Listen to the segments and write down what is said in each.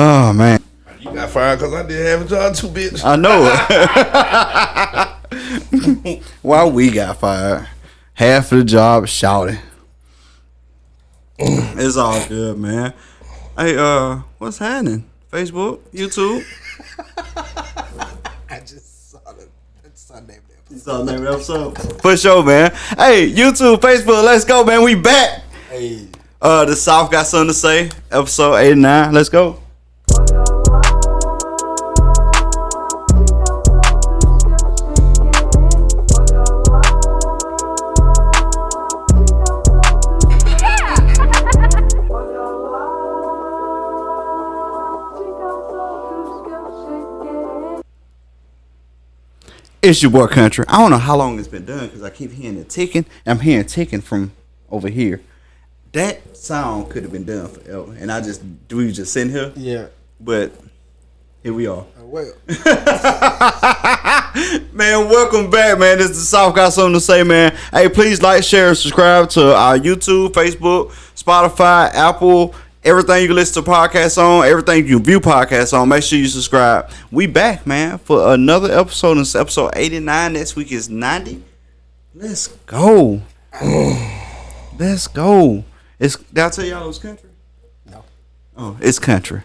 Oh man, You got fired because I didn't have a job too, bitch. I know it. Why we got fired? Half of the job shouting. It's all good, man. Hey, what's happening? Facebook, YouTube. I just saw the name of the episode. You saw the name of the episode? For sure, man. Hey, YouTube, Facebook, let's go, man. We back. Hey. The South got something to say. Episode 89. Let's go. It's your boy Country. I don't know how long it's been done because I keep hearing it ticking. I'm hearing ticking from over here. That sound could have been done forever. And we was just sitting here. Yeah. But here we are. Well. Man, welcome back, man. This is the South got something to say, man. Hey, please like, share, and subscribe to our YouTube, Facebook, Spotify, Apple, everything you can listen to podcasts on, everything you can view podcasts on. Make sure you subscribe. We back, man, for another episode. This is episode 89. Next week is 90. Let's go. Let's go. Did I tell y'all it was country? No. Oh, it's country.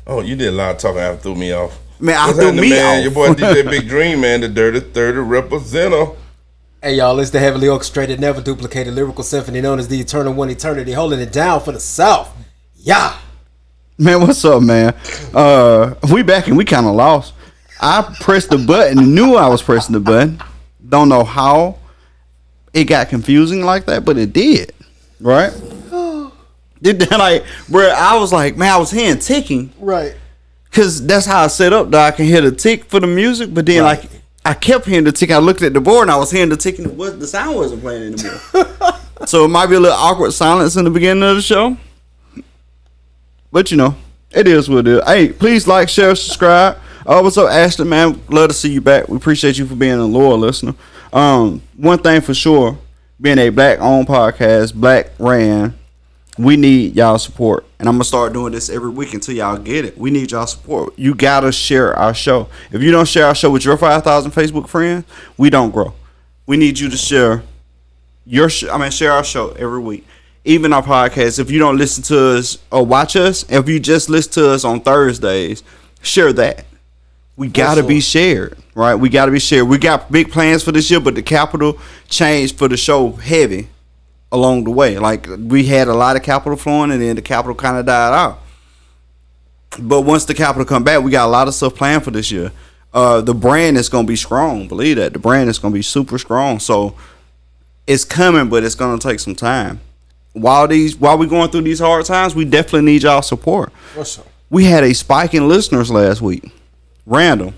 Oh, you did a lot of talking after threw me off. Man, What's I threw happening, me man? off. Your boy DJ Big Dream, man, the Dirty 30 representer. Hey, y'all, it's the heavily orchestrated, never duplicated lyrical symphony known as the Eternal One Eternity, holding it down for the South. Yeah. Man, what's up, man? We back and we kind of lost. I pressed the button and knew I was pressing the button. Don't know how it got confusing like that, but it did. Right? I was like, man, I was hearing ticking. Right. Because that's how I set up that I can hear the tick for the music. But then, Right. I kept hearing the tick. I looked at the board and I was hearing the tick, and the sound wasn't playing anymore. So it might be a little awkward silence in the beginning of the show. But, it is what it is. Hey, please like, share, subscribe. What's up, Ashton, man? Love to see you back. We appreciate you for being a loyal listener. One thing for sure, being a black-owned podcast, black-ran, we need y'all support. And I'm going to start doing this every week until y'all get it. We need y'all support. You got to share our show. If you don't share our show with your 5,000 Facebook friends, we don't grow. We need you to share share our show every week. Even our podcast. If you don't listen to us or watch us, if you just listen to us on Thursdays, share that. We got to be shared, right? We got to be shared. We got big plans for this year, but the capital changed for the show heavy along the way. Like, we had a lot of capital flowing, and then the capital kind of died out. But once the capital come back, we got a lot of stuff planned for this year. The brand is going to be strong. Believe that. The brand is going to be super strong. So it's coming, but it's going to take some time. While we going through these hard times, we definitely need y'all support. What's up? We had a spike in listeners last week. Random.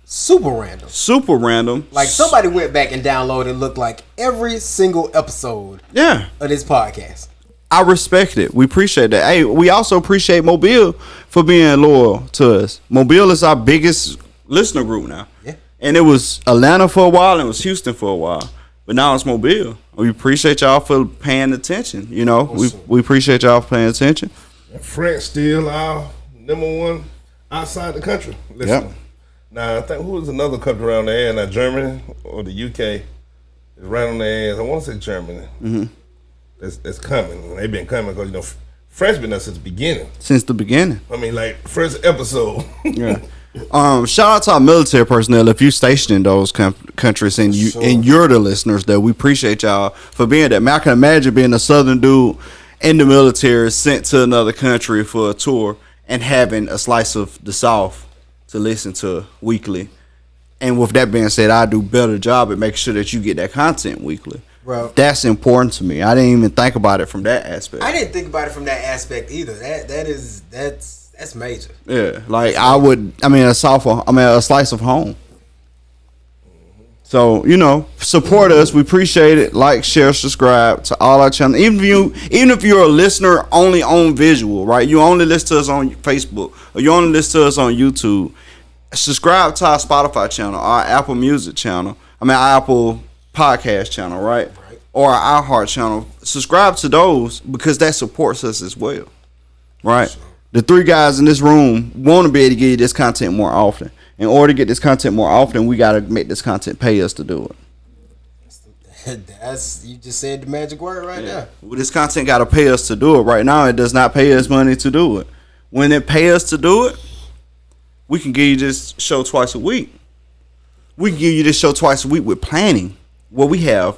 Super random. Super random. Like, somebody went back and downloaded, looked like every single episode Yeah. of this podcast. I respect it. We appreciate that. Hey, we also appreciate Mobile for being loyal to us. Mobile is our biggest listener group now. Yeah. And it was Atlanta for a while and it was Houston for a while. But now it's Mobile. We appreciate y'all for paying attention. We appreciate y'all for paying attention. France still our number one outside the country. Listen. Yep. Now, I think who was another country around there? Now, Germany or the UK is right on their ass. I want to say Germany. Mm-hmm. That's coming. They've been coming because, France been there since the beginning. Since the beginning. I mean, like, first episode. Yeah. Shout out to our military personnel if you stationed in those countries and you're the listeners there. We appreciate y'all for being there. Man, I can imagine being a Southern dude in the military sent to another country for a tour and having a slice of the South to listen to weekly. And with that being said, I do a better job at making sure that you get that content weekly. Bro. That's important to me. I didn't even think about it from that aspect. I didn't think about it from that aspect either. That's major. Yeah, like a slice of home. So, support us. We appreciate it. Like, share, subscribe to all our channels. Even if you're a listener only on visual, right? You only listen to us on Facebook or you only listen to us on YouTube. Subscribe to our Spotify channel, our Apple Music channel. Our Apple Podcast channel, right? Or our iHeart channel. Subscribe to those because that supports us as well. right? The three guys in this room want to be able to give you this content more often. In order to get this content more often, we got to make this content pay us to do it. That's, you just said the magic word right there. Well, this content got to pay us to do it. Right now, it does not pay us money to do it. When it pay us to do it, we can give you this show twice a week. We can give you this show twice a week with planning, where we have,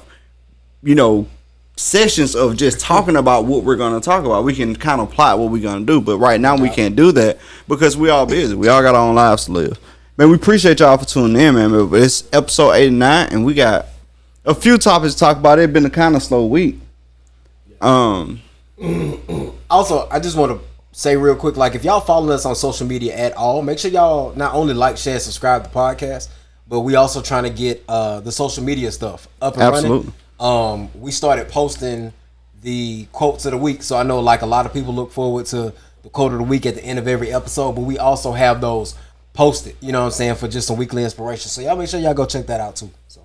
sessions of just talking about what we're going to talk about. We can kind of plot what we're going to do, but right now we can't do that because we all busy. We all got our own lives to live. Man, we appreciate y'all for tuning in, man. But it's episode 89, and we got a few topics to talk about. It's been a kind of slow week. Also, I just want to say real quick, like, if y'all following us on social media at all, make sure y'all not only like, share, and subscribe to the podcast, but we also trying to get the social media stuff up and running. We started posting the quotes of the week, so I know like a lot of people look forward to the quote of the week at the end of every episode, but we also have those posted, you know what I'm saying, for just some weekly inspiration. So y'all make sure y'all go check that out too. So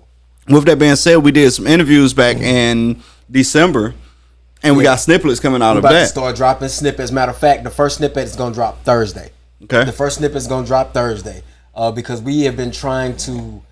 with that being said, we did some interviews back in December, and we got snippets coming out of that. About to start dropping snippets. Matter of fact, the first snippet is gonna drop Thursday. Okay. The first snippet is gonna drop Thursday, because we have been trying to,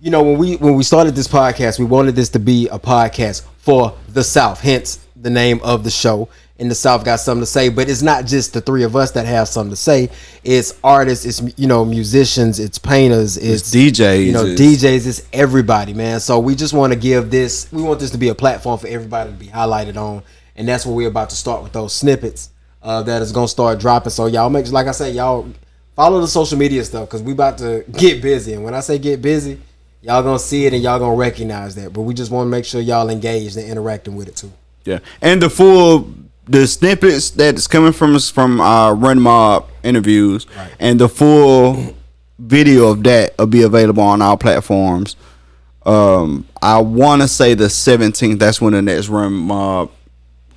when we started this podcast, we wanted this to be a podcast for the South, hence the name of the show. And the South got something to say, but it's not just the three of us that have something to say. It's artists, it's musicians, it's painters, it's DJs, DJs, it's everybody, man. So we just want to we want this to be a platform for everybody to be highlighted on, and that's what we're about to start with, those snippets that is gonna start dropping. So y'all like I said, y'all follow the social media stuff, because we about to get busy, and when I say get busy, y'all gonna see it and y'all gonna recognize that. But we just want to make sure y'all engaged and interacting with it too. Yeah, and the snippets that's coming from us from our Run Mob interviews, right, and the full video of that will be available on our platforms. I want to say the 17th. That's when the next Run Mob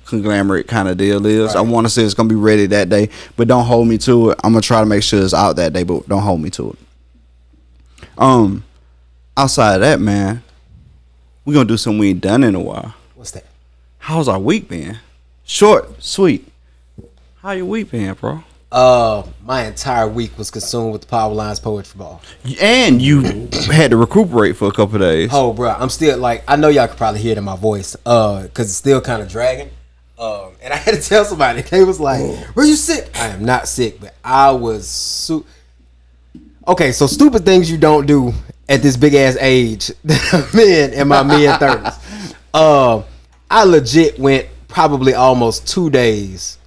conglomerate kind of deal is. Right. I want to say it's gonna be ready that day, but don't hold me to it. I'm gonna try to make sure it's out that day, but don't hold me to it. Outside of that, man, we're gonna do something we ain't done in a while. What's that? How's our week been? Short, sweet. How your week been, bro? My entire week was consumed with the Power Lines Poetry Ball. And you had to recuperate for a couple of days. Oh, bro, I'm still I know y'all could probably hear it in my voice, because it's still kind of dragging. And I had to tell somebody. They was like, "Were you sick?" I am not sick, but I was okay. So stupid things you don't do at this big ass age that I'm in my mid 30s. I legit went probably almost 2 days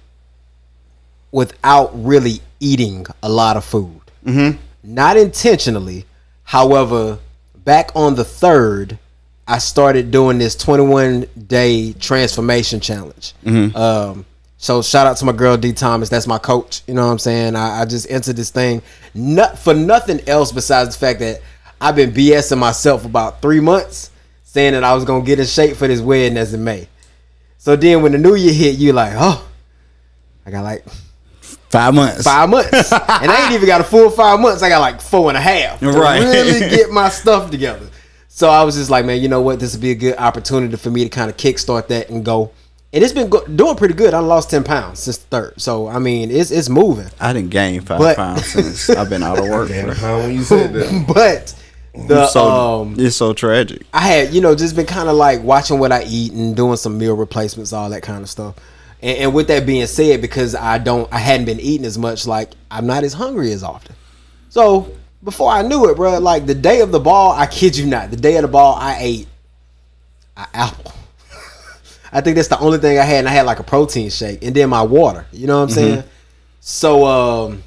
without really eating a lot of food. Mm-hmm. Not intentionally. However, back on the 3rd, I started doing this 21-day transformation challenge. Mm-hmm. So shout out to my girl D Thomas. That's my coach. You know what I'm saying? I just entered this thing not for nothing else besides the fact that I've been BSing myself about 3 months, saying that I was gonna get in shape for this wedding that's in May. So then when the new year hit, you like, oh, I got like 5 months. 5 months. And I ain't even got a full 5 months. I got like 4.5 to really get my stuff together. So I was just like, man, you know what? This would be a good opportunity for me to kind of kickstart that and go. And it's been doing pretty good. I lost 10 pounds since the 3rd. So, I mean, it's moving. I didn't gain 5 pounds since I've been out of work. When you said that. But it's so tragic. I had, just been kind of like watching what I eat and doing some meal replacements, all that kind of stuff. And with that being said, because I hadn't been eating as much, like I'm not as hungry as often. So before I knew it, bro, like the day of the ball, I kid you not, the day of the ball, I ate an apple. I think that's the only thing I had, and I had like a protein shake and then my water. You know what I'm saying? So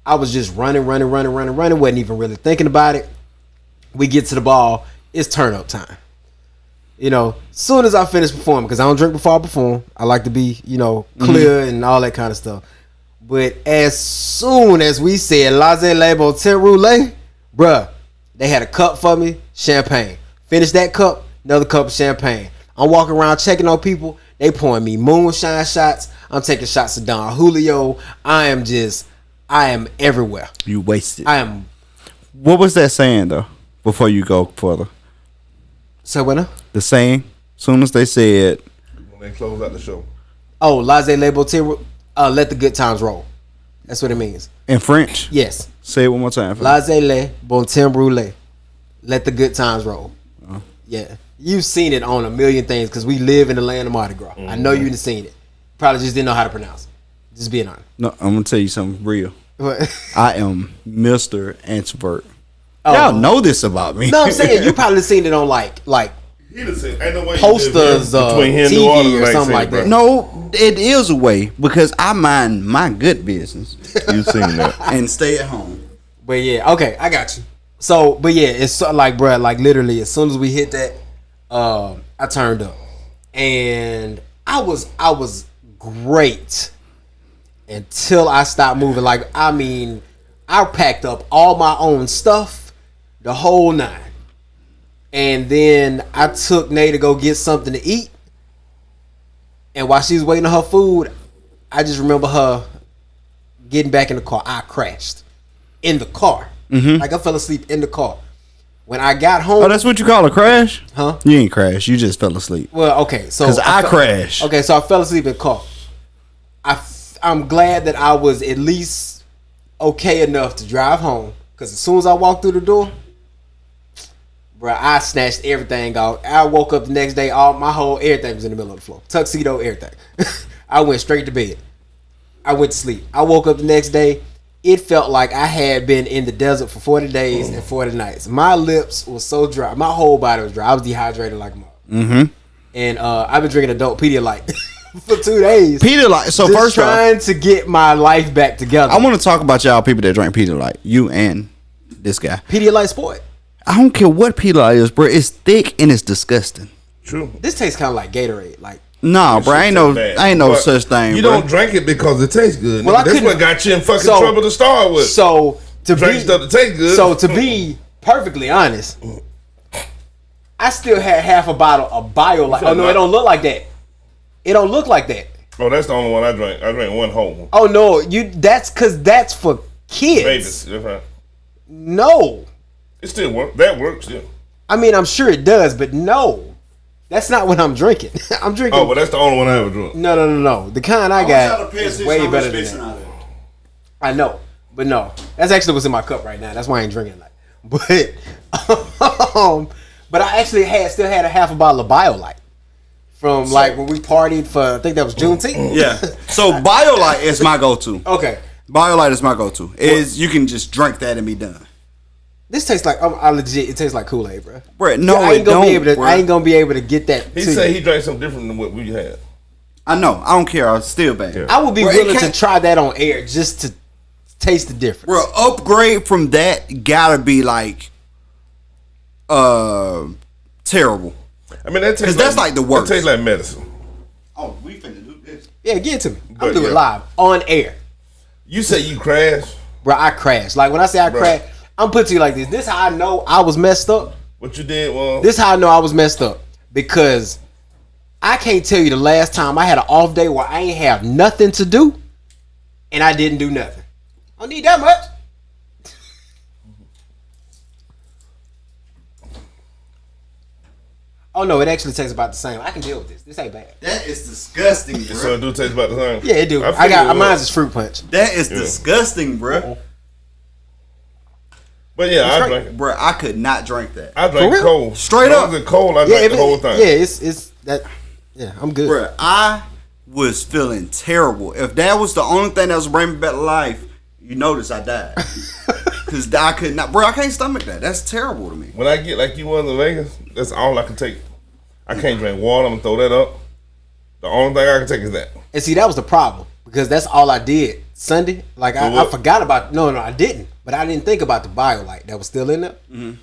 I was just running. Wasn't even really thinking about it. We get to the ball. It's turn up time. Soon as I finish performing, because I don't drink before I perform. I like to be, clear and all that kind of stuff. But as soon as we said laissez label tent roulette, bruh, they had a cup for me, champagne. Finish that cup, another cup of champagne. I'm walking around checking on people. They pouring me moonshine shots. I'm taking shots of Don Julio. I am everywhere. You wasted. What was that saying though? Before you go further. So what now? The saying. Soon as they said. When they close out the show. Oh, laissez label tent. Let the good times roll. That's what it means. In French? Yes. Say it one more time. Laissez-les, bon temps brûlé. Let the good times roll. Yeah. You've seen it on a million things because we live in the land of Mardi Gras. I know you've seen it. Probably just didn't know how to pronounce it. Just being honest. No, I'm going to tell you something real. What? I am Mr. Introvert. Y'all know this about me. No, I'm saying you probably seen it on like He done said, ain't no way posters, between him and New TV Orleans or something like that. No, it is a way because I mind my good business. You seen that? And stay at home. But yeah, okay, I got you. So, but yeah, it's so, like, bro, like literally, as soon as we hit that, I turned up, and I was great until I stopped moving. Like, I mean, I packed up all my own stuff, the whole nine, and then I took Nay to go get something to eat, and while she was waiting on her food, I just remember her getting back in the car. I crashed in the car. Like I fell asleep in the car. When I got home, Oh, that's what you call a crash? Huh? You ain't crash. You just fell asleep. well, okay, so Because I crashed. Okay, so I fell asleep in the car. I'm glad that I was at least okay enough to drive home. Because as soon as I walked through the door, bro, I snatched everything out. I woke up the next day, everything was in the middle of the floor. Tuxedo, everything. I went straight to bed. I went to sleep. I woke up the next day. It felt like I had been in the desert for 40 days and 40 nights. My lips was so dry. My whole body was dry. I was dehydrated like a mother. And I've been drinking adult Pedialyte for 2 days. Pedialyte. So just first off, trying to get my life back together. I want to talk about y'all people that drink Pedialyte. You and this guy. Pedialyte Sport. I don't care what Pedialyte is, bro. It's thick and it's disgusting. True. This tastes kind of like Gatorade. Like, Nah, bro. Ain't no But such thing. You bro. don't drink it because it tastes good. Well, I That's couldn't- what got you in fucking So- trouble to start with. so to Drink be stuff that tastes good. So to be perfectly honest, I still had half a bottle of BioLite. Oh no, it don't look like that. It don't look like that. Oh, that's the only one I drank. I drank one whole one. Oh no, that's because that's for kids. Babies, different. No, It still works. That works, yeah. I mean I'm sure it does, but no, that's not what I'm drinking. I'm drinking. Oh, but that's the only one I ever drunk. No. The kind I got is way better than that. I know, but no, that's actually what's in my cup right now. That's why I ain't drinking that. But I actually still had a half a bottle of BioLite from like when we partied for, I think that was Juneteenth. Yeah. So BioLite is my go-to. Okay. BioLite is my go-to. You can just drink that and be done. This tastes like I legit. It tastes like Kool-Aid, bro. Bro, no, I ain't it gonna don't. be able to. bro. I ain't gonna be able to get that. He to said you. he drank something different than what we had. I know. I don't care. I'm still bad. Yeah. I would be Bro, it willing to can't- try that on air just to taste the difference. Bro, upgrade from that gotta be like, terrible. I mean, that tastes 'Cause that's like the worst. It tastes like medicine. Oh, we finna do this. Yeah, give it to me. I'm But, doing it yeah. live on air, You say you crashed. bro. I crashed. Like when I say I Bro. crashed, I'm putting to you like this. This how I know I was messed up. What you did was This how I know I was messed up because I can't tell you the last time I had an off day where I ain't have nothing to do and I didn't do nothing. I don't need that much. Oh no, it actually tastes about the same. I can deal with this. This ain't bad. That is disgusting, bro. so it do taste about the same. Yeah, it do. I figured got it mine's was. is fruit punch. That is disgusting, bro. But yeah, I right. drank it. Bro, I could not drink that. I drank real? cold. Straight As long up. as it's cold, I Yeah, drank if the it, whole thing. yeah, it's that. Yeah, I'm good. Bro, I was feeling terrible. If that was the only thing that was bringing me back to life, you notice I died. Because I could not. Bro, I can't stomach that. That's terrible to me. When I get like you was in Vegas, that's all I can take. I can't drink water. I'm gonna throw that up. The only thing I can take is that. And see, that was the problem because that's all I did Sunday. Like I forgot about. No, I didn't. But I didn't think about the BioLite that was still in there.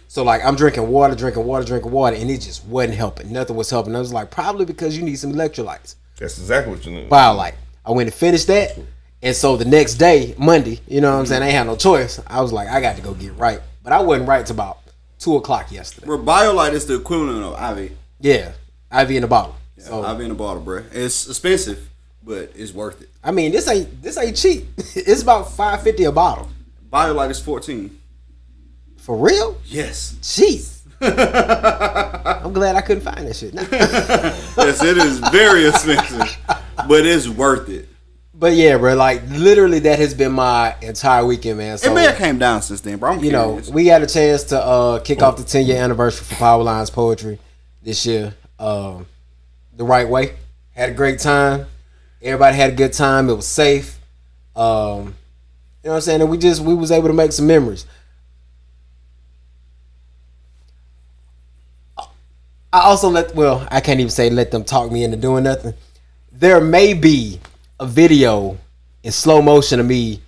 So like I'm drinking water, and it just wasn't helping. Nothing was helping. I was like, probably because you need some electrolytes. That's exactly what you need. BioLite. I went and finished that, and so the next day, Monday, you know what I'm saying? I ain't had no choice. I was like, I got to go get right. But I wasn't right till about 2:00 yesterday. Bro, BioLite is the equivalent of IV. Yeah, IV in a bottle. Yeah, So IV in a bottle, bro. It's expensive, but it's worth it. I mean, this ain't cheap. It's about $5.50 a bottle. BioLite is 14. For real? Yes. Jeez. I'm glad I couldn't find that shit. Yes, it is very expensive, but it's worth it. But yeah, bro, like literally that has been my entire weekend, man. So, It may have came down since then, bro. I'm you know, curious. we got a chance to kick off the 10-year anniversary for Power Lines Poetry this year. The right way. Had a great time. Everybody had a good time. It was safe. You know what I'm saying? And we was able to make some memories. I also I can't even say let them talk me into doing nothing. There may be a video in slow motion of me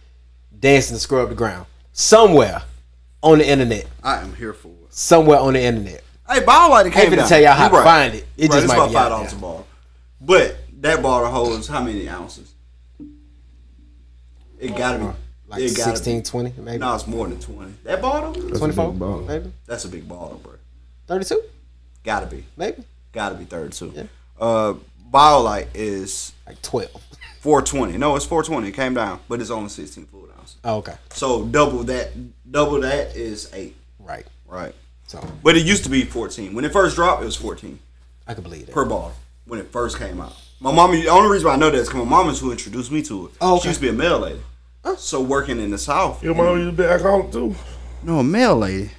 dancing to Scrub the Ground somewhere on the internet. I am here for it. Somewhere on the internet. Hey, ball lighter I came ain't down. finna tell y'all how You to right. find it. It just It's might about be out $5 a there. ball. But that bottle holds how many ounces? It gotta be Like it gotta 16, be. 20, maybe. No, it's more than 20. That bottle? 24, bottle. maybe. That's a big bottle, bro. 32, Gotta be. maybe. Gotta be 32. Yeah. BioLite is Like 12. 420. No, it's 420. It came down, but it's only 16 fluid ounces. Oh, okay. So double that is 8. Right. Right. So But it used to be 14. When it first dropped, it was 14 I can believe that. per bottle when it first came out. My mom, the only reason why I know that is because my mom is who introduced me to it. Oh, okay. She used to be a mail lady. So working in the South. Your mom used to be alcoholic too. No, a mail lady.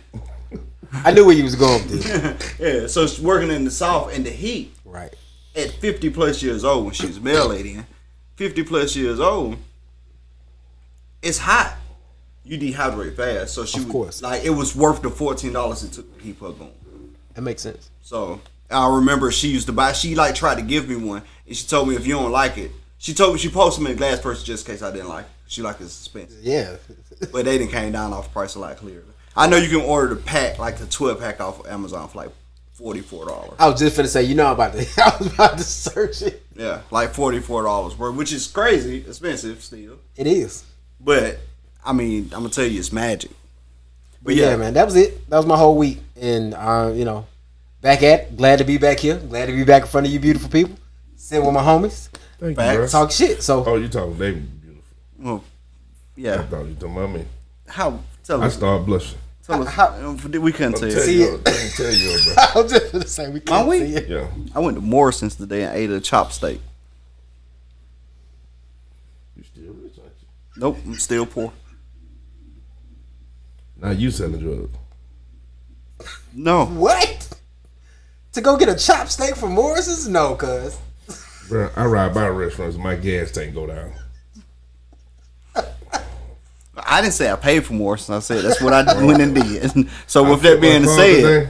I knew where you was going with this. Yeah, so she's working in the South in the heat Right. at 50 plus years old when she was a mail lady. 50 plus years old, it's hot. You dehydrate fast. So she Of course. like it was worth the $14 it took to keep her going. That makes sense. So I remember she used to buy. She like tried to give me one, and she told me if you don't like it, she told me she posted them in glass first just in case I didn't like it. She like it's expensive, Yeah. but they didn't came down off the price a lot clearer. I know you can order the pack, like the 12 pack off of Amazon for like $44. I was just finna say, I was about to search it. Yeah, like $44, bro, which is crazy expensive still. It is. But I mean, I'm gonna tell you, it's magic. But yeah, man, that was it. That was my whole week. And, back at it. Glad to be back here. Glad to be back in front of you beautiful people. Sitting with my homies. Thank Facts. you, bro. Talk shit. So, Oh, you talking David beautiful. Well, I yeah. thought you talking about me. How? Tell I us. started blushing. Tell us how. We couldn't tell Tell you. you, tell you, bro. I was just finna say, we My can't week? see it. Yeah. I went to Morrison's today and ate a chop steak. You still rich, aren't you? Nope, I'm still poor. Now you selling drugs. No. What? To go get a chop steak from Morrison's? No, cuz. Bro, I ride by restaurants, my gas tank go down. I didn't say I paid for Morrison's. I said that's what I went and did. So with I that being put my car said, today,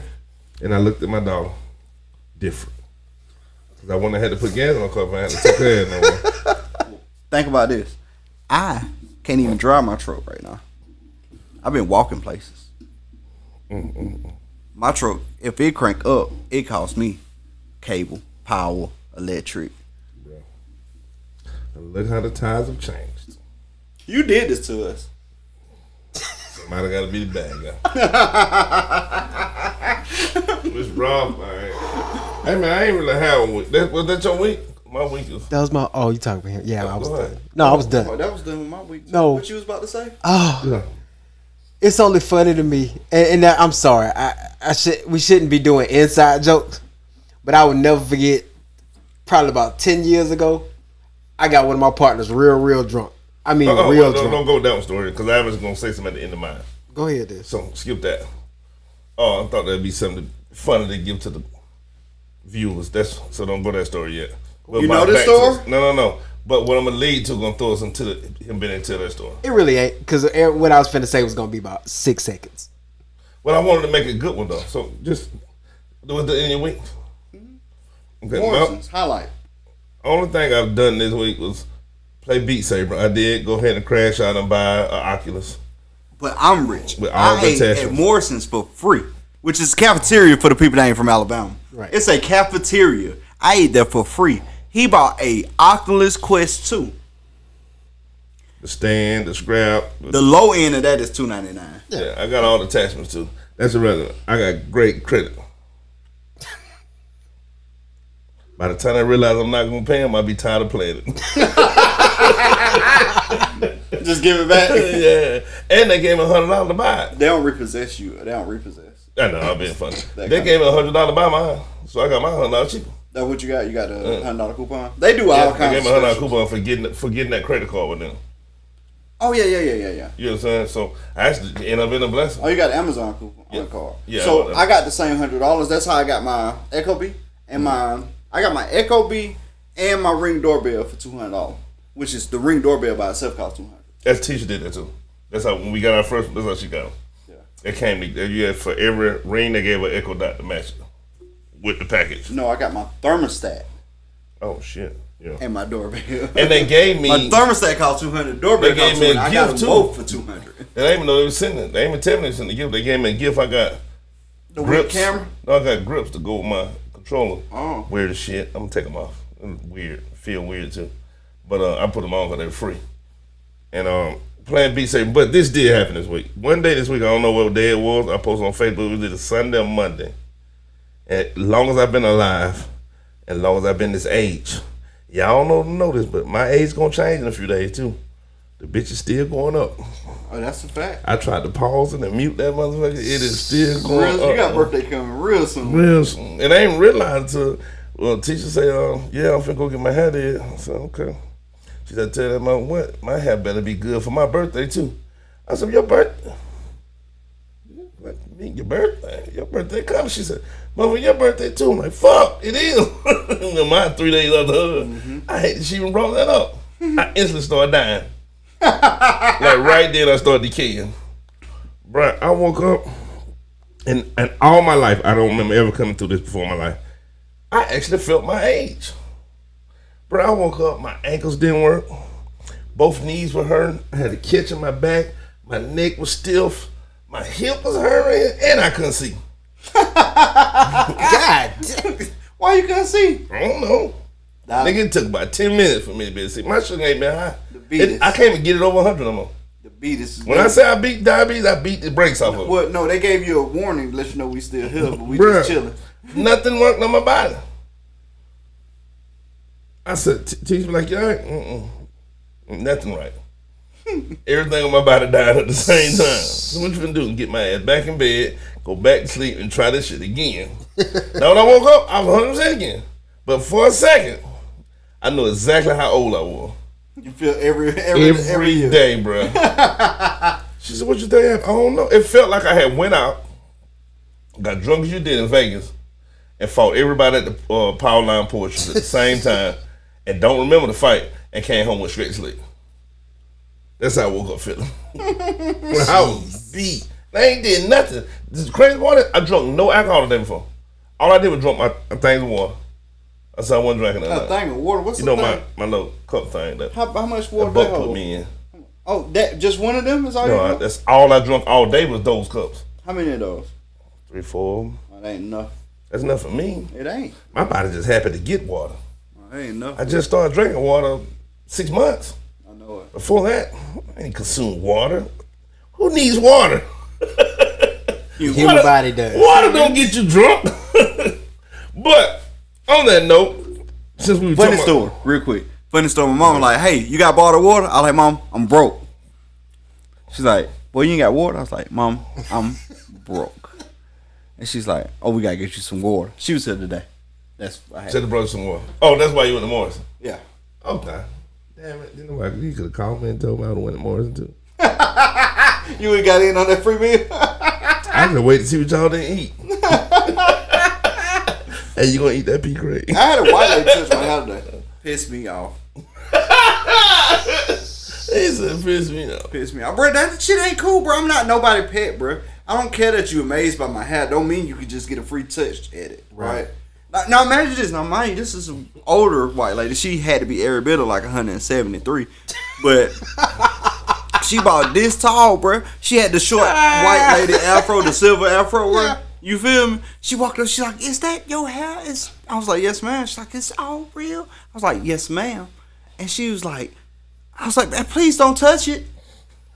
and I looked at my dollar. Different. Because I wouldn't have had to put gas on my car if I had to take care of it no more. think about this. I can't even drive my truck right now. I've been walking places. My truck, if it crank up, it costs me cable, power, electric. Bro. And look how the tides have changed. You did this to us. Somebody got to be the bad guy. It's rough, man. Hey, man, I ain't really have a week. Was that your week? My week is... That was my. Oh, you talking about him? Yeah, I was Go ahead. done. No, I was Oh, done. that was done with my week. No. What you was about to say? Oh, Yeah. it's only funny to me, and I'm sorry. We shouldn't be doing inside jokes, but I would never forget. Probably about 10 years ago, I got one of my partners real drunk. I mean, real drunk. Don't go down story, because I was going to say something at the end of mine. Go ahead, then. So, skip that. Oh, I thought that'd be something funny to give to the viewers. So don't go that story yet. But You my know this back story? to- No. But what I'm going to lead to going to throw us into him being into that story. It really ain't, because what I was finna say was gonna be about 6 seconds. Well, I wanted to make a good one, though. So just do it in your week. Okay, Morrison's highlight. only thing I've done this week was play Beat Saber. I did go ahead and crash out and buy an Oculus. But I'm rich. With all I the ate at attachments. Morrison's for free, which is cafeteria for the people that ain't from Alabama. Right. It's a cafeteria. I ate there for free. He bought a Oculus Quest 2. The stand, the scrap. The low end of that is $299. Yeah, I got all the attachments too. That's irrelevant. I got great credit. By the time I realize I'm not gonna pay him, I'll be tired of playing it. Just give it back. Yeah, and they gave me $100 to buy it. They don't repossess you. They don't repossess. I know, I'm being funny. That They kind gave me $100 to buy mine, so I got my $100 cheaper. That's what you got? You got the $100 coupon? They do all kinds of stuff. They gave me a $100 specials. coupon for getting that credit card with them. Oh, yeah. You know what I'm saying? So I actually end up being a blessing. Oh, you got the Amazon coupon card. Yeah. So I got the same $100. That's how I got my Echo Bee. And I got my Echo Bee and my Ring doorbell for $200. Which is the Ring doorbell by itself costs $200. That's Tisha did that too. That's how when we got our first. That's how she got them. Yeah. It came. You had for every ring they gave her Echo Dot to match it with the package. No, I got my thermostat. Oh shit. Yeah. And my doorbell. And they gave me my thermostat cost $200. Doorbell they gave cost me $200. a I got gift them too. both for $200. And I didn't even know they were sending it. They didn't even tell me they were sending a gift. They gave me a gift. I got the grips. camera. No, I got grips to go with my controller. Oh. Weird as shit. I'm gonna take them off. Weird. Feel weird too. But I put them on because they were free. And Plan B said, but this did happen this week. One day this week, I don't know what day it was. I posted on Facebook. It was either Sunday or Monday. And as long as I've been alive, as long as I've been this age, y'all don't know this, but my age gonna change in a few days too. The bitch is still going up. Oh, that's a fact. I tried to pause it and mute that motherfucker. It is still going up. You got a birthday coming real soon. Real soon. And I ain't realized until, teacher say, yeah, I'm finna go get my hair did. I said, okay. She said, tell that mother what? My hair better be good for my birthday too. I said, your birthday? What you mean your birthday? Your birthday comes. She said, mother, your birthday too. I'm like, fuck, it is. Mine 3 days after her. Mm-hmm. I hate that she even brought that up. I instantly started dying. Like right then I started decaying. Bruh, I woke up and all my life, I don't remember ever coming through this before in my life. I actually felt my age. Bro, I woke up, my ankles didn't work. Both knees were hurting. I had a catch in my back. My neck was stiff. My hip was hurting, and I couldn't see. God damn. Why you couldn't see? I don't know. Nigga, it took about 10 minutes for me to be able to see. My sugar ain't been high. I can't even get it over 100 no more. The beat is... When I say I beat diabetes, I beat the brakes off of it. Well, no, they gave you a warning to let you know we still here, but we just chilling. Nothing worked on my body. I said, teach me like, yeah, nothing right. Everything on my body died at the same time. So what you gonna do? Get my ass back in bed, go back to sleep, and try this shit again. Now when I woke up, I was 100% again. But for a second, I knew exactly how old I was. You feel every day, bro. She said, what you think? I don't know. It felt like I had went out, got drunk as you did in Vegas, and fought everybody at the power line porches at the same time, and don't remember the fight, and came home with straight sleep. That's how I woke up feeling. When I was beat. I ain't did nothing. This crazy water, I drunk no alcohol the day before. All I did was drink my things of water. I said I wasn't drinking that. A thing of water? What's you the know thing? my little cup thing. That how much water Buck that put hold? me in. Oh, that just one of them is all you drunk? That's all I drunk all day was those cups. How many of those? 3, 4 of them. Oh, that ain't enough. That's enough for me. It ain't. My body just happy to get water. Oh, that ain't enough. I just started drinking water 6 months. I know it. Before that, I ain't consumed water. Who needs water? Human body does. Water don't get you drunk. But on that note, since we were Funny talking story, real quick. Funny story. My mom was like, hey, you got bottled water? I was like, Mom, I'm broke. She's like, boy, you ain't got water? I was like, Mom, I'm broke. And she's like, oh, we got to get you some water. She was here today. That's I had. said the brother some water. Oh, that's why you went to Morrison. Yeah. Okay. Damn it. You could have called me and told me I would have went to Morrison too. You ain't got in on that free meal? I could wait to see what y'all didn't eat. Hey, you gonna eat that pea crate? I had a white lady touch my hair today. Pissed me off. He said, piss me off. Pissed me off. Bro, that shit ain't cool, bro. I'm not nobody pet, bro. I don't care that you amazed by my hair. Don't mean you could just get a free touch at it, right? Now imagine this. Now mind you, this is an older white lady. She had to be every bit of like 173. But she bought this tall, bro. She had the short white lady afro, the silver afro, bro. You feel me? She walked up, she's like, is that your hair? I was like, yes, ma'am. She's like, it's all real? I was like, yes, ma'am. And she was like, I was like, man, please don't touch it.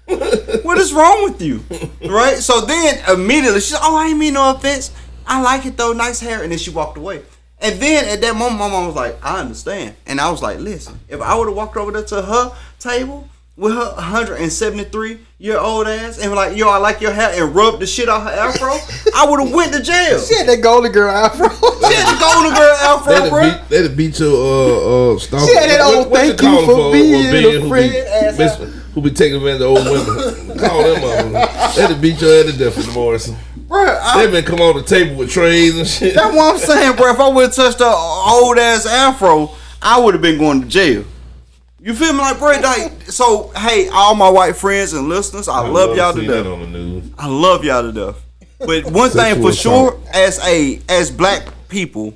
What is wrong with you? Right? So then immediately she's like, oh, I ain't mean no offense. I like it though, nice hair. And then she walked away. And then at that moment, my mom was like, I understand. And I was like, listen, if I would have walked over there to her table with her 173-year-old ass and like, yo, I like your hair, and rubbed the shit out her afro, I would have went to jail. She had that Golden Girl afro. She had the Golden Girl afro, bro. They'd beat your stalker. She had that old thank you for being a friend ass. Who be taking advantage of old women? Call them up. They'd beat your head to death in the Morrison. Bro, They been come on the table with trays and shit. that's what I'm saying, bro. If I would have touched her old ass afro, I would have been going to jail. You feel me? Like, bro, like, so, hey, all my white friends and listeners, I love y'all to death. On the news. I love y'all to death. But one thing for sure, as black people,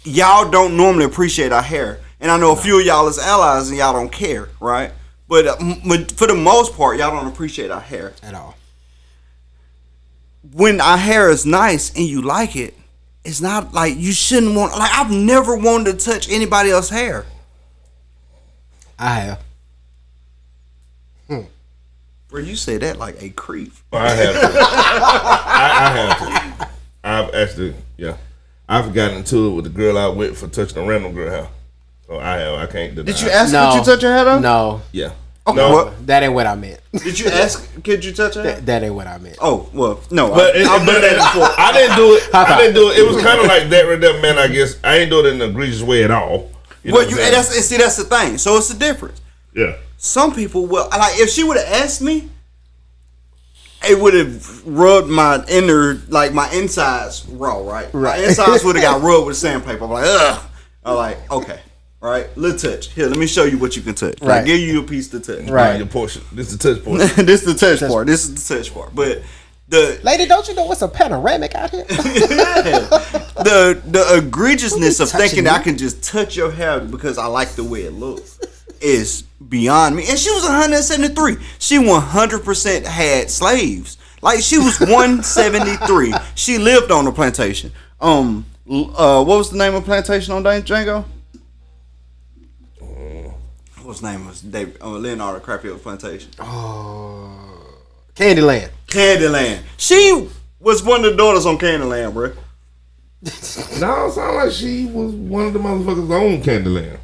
y'all don't normally appreciate our hair. And I know a few of y'all is allies and y'all don't care, right? But for the most part, y'all don't appreciate our hair. At all. When our hair is nice and you like it, it's not like you shouldn't want, like, I've never wanted to touch anybody else's hair. I have. Bro, you say that like a creep. I have to. I have to. I've actually, yeah. I've gotten into it with the girl I with for touching a random girl hair. So I have. I can't deny. Did you ask could you touch her hair though? No. Yeah. Okay, No. what? That ain't what I meant. Did you ask could you touch her hair? That ain't what I meant. Oh, well, no. But I've done that before. I didn't do it. I didn't do it. It was kind of like that right there, man. I guess I ain't do it in an egregious way at all. You know Well, what I'm saying? that's the thing. So it's the difference. Yeah. Some people will, like, if she would have asked me, it would have rubbed my my insides raw, right? My insides would have got rubbed with sandpaper. I'm like, ugh. I'm like, okay, right, little touch. Here, let me show you what you can touch. Right. I give you a piece to touch. Right. Your portion. This is the touch portion. This is the touch part. This is the touch part. But Lady, don't you know what's a panoramic out here? the egregiousness of touching thinking that I can just touch your hair because I like the way it looks is beyond me. And she was 173. She 100% had slaves. Like, she was 173. She lived on the plantation. What was the name of the plantation on Django? What's the name? Was Leonardo Crapfield's plantation? Candyland. Candyland. She was one of the daughters on Candyland, bro. No, it sound like she was one of the motherfuckers on Candyland.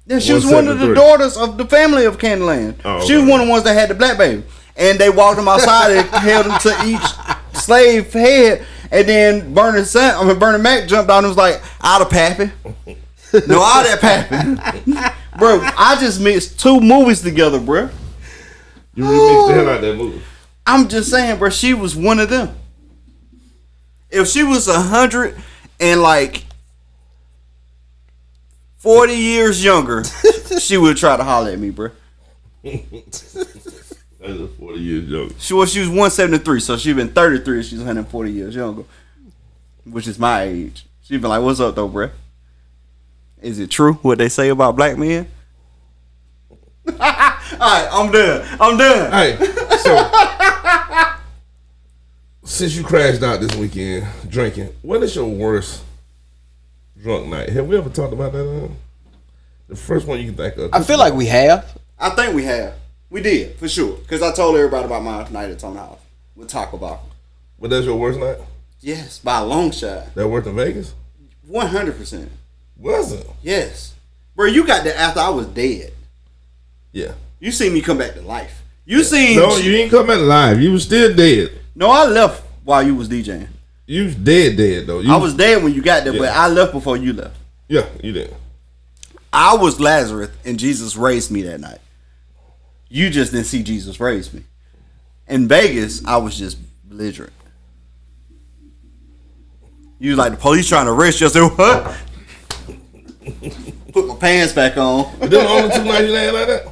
Yeah, she was one of the daughters of the family of Candyland. Oh, okay. She was one of the ones that had the black baby. And they walked them outside and held them to each slave head. And then Bernie Mac jumped on and was like, out of Pappy. No, out of that Pappy. Bro, I just mixed two movies together, bro. You remixed the hell out of that movie. I'm just saying, bro, she was one of them. If she was 100 and like 40 years younger, she would try to holler at me, bro. That was 40 years younger. She was 173, so she'd been 33 if she's 140 years younger, which is my age. She'd been like, what's up, though, bro? Is it true what they say about black men? All right, I'm done. Hey, so since you crashed out this weekend drinking, what is your worst drunk night? Have we ever talked about that? The first one you can think of. I feel like we have. I think we have. We did, for sure. Because I told everybody about my night at Tone House with Taco Bell. But that's your worst night? Yes, by a long shot. That worked in Vegas? 100%. Was it? Yes. Bro, you got that after I was dead. Yeah. You seen me come back to life. You seen... No, you ain't come back alive. You was still dead. No, I left while you was DJing. You was dead though. I was dead when you got there, Yeah. but I left before you left. Yeah, you did. I was Lazarus and Jesus raised me that night. You just didn't see Jesus raise me. In Vegas, I was just belligerent. You was like, the police trying to arrest you. I said, what? Put my pants back on. But them the only 2 nights you had like that?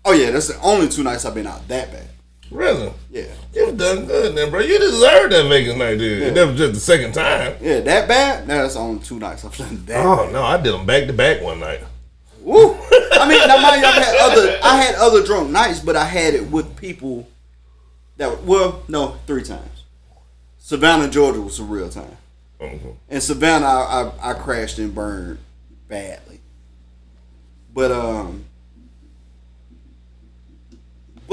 Oh yeah, that's the only 2 nights I've been out that bad. Really? Yeah. You've done good then, bro. You deserved that Vegas night, dude. Yeah. That was just the second time. Yeah, that bad? No, that's the only 2 nights I've done that. Oh, no. I did them back to back one night. Woo. I mean, now mind you, I had other drunk nights, but I had it with people that, well, no, 3 times. Savannah, Georgia was a real time. Mm-hmm. In Savannah, I crashed and burned badly. But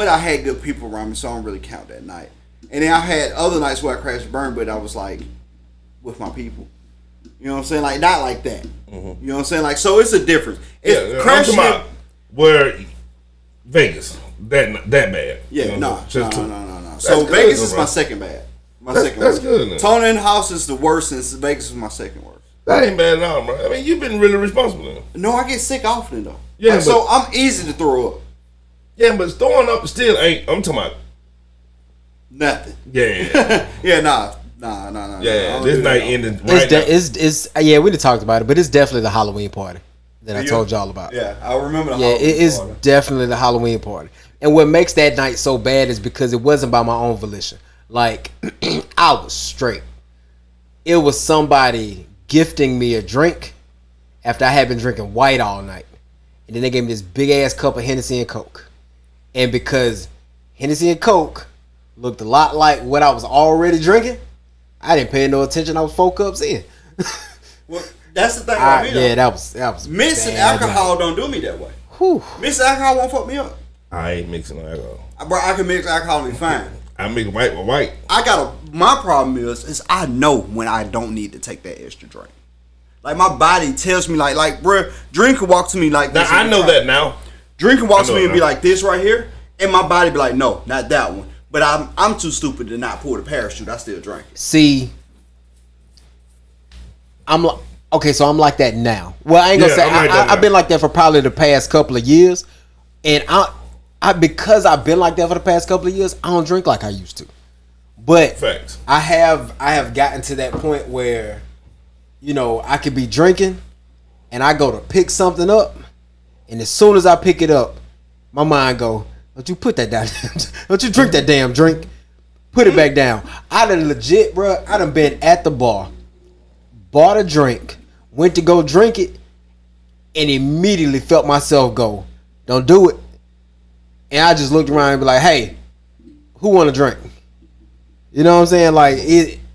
I had good people around me, so I don't really count that night. And then I had other nights where I crashed and burned, but I was like with my people. You know what I'm saying? Like, not like that. Mm-hmm. You know what I'm saying? Like, so it's a difference. It's I'm crashing. talking about where Vegas that bad. Yeah, You know, no. That's So good, Vegas is bro. my second bad. That's good. Then. Tony in the house is the worst, and Vegas is my second worst. That ain't bad at all, bro. I mean, you've been really responsible. Then. No, I get sick often though. Yeah, so I'm easy to throw up. Yeah, but throwing up still ain't. I'm talking about Nothing. Yeah. Yeah, nah. Yeah, this night ended right It's yeah, we done talked about it, but it's definitely the Halloween party that I told y'all about. Yeah, I remember the Yeah, Halloween it is party. definitely the Halloween party. And what makes that night so bad is because it wasn't by my own volition. Like, I was straight. It was somebody gifting me a drink after I had been drinking white all night. And then they gave me this big ass cup of Hennessy and Coke. And because Hennessy and Coke looked a lot like what I was already drinking, I didn't pay no attention. I was 4 cups in. Well, that's the thing about me though. Yeah, that was Mixing bad alcohol night. don't do me that way. Whew. Mixing alcohol won't fuck me up. I ain't mixing no alcohol. Bro, I can mix alcohol and be fine. I mix white with white. My problem is I know when I don't need to take that extra drink. Like my body tells me like bro, drink can walk to me like this. Now I know that now. Drink can walk to I know me and it be now. like this right here, and my body be like, no, not that one. But I'm too stupid to not pull the parachute. I still drink it. See, okay, so I'm like that now. Well, I ain't gonna Yeah, say I'm like that I've now. been like that for probably the past couple of years, and I because I've been like that for the past couple of years, I don't drink like I used to. But Facts. I have gotten to that point where, you know, I could be drinking, and I go to pick something up, and as soon as I pick it up, my mind go, don't you put that down? Don't you drink that damn drink? Put it back down. I done legit, bro. I done been at the bar, bought a drink, went to go drink it, and immediately felt myself go, don't do it. And I just looked around and be like, hey, who want a drink? You know what I'm saying? Like,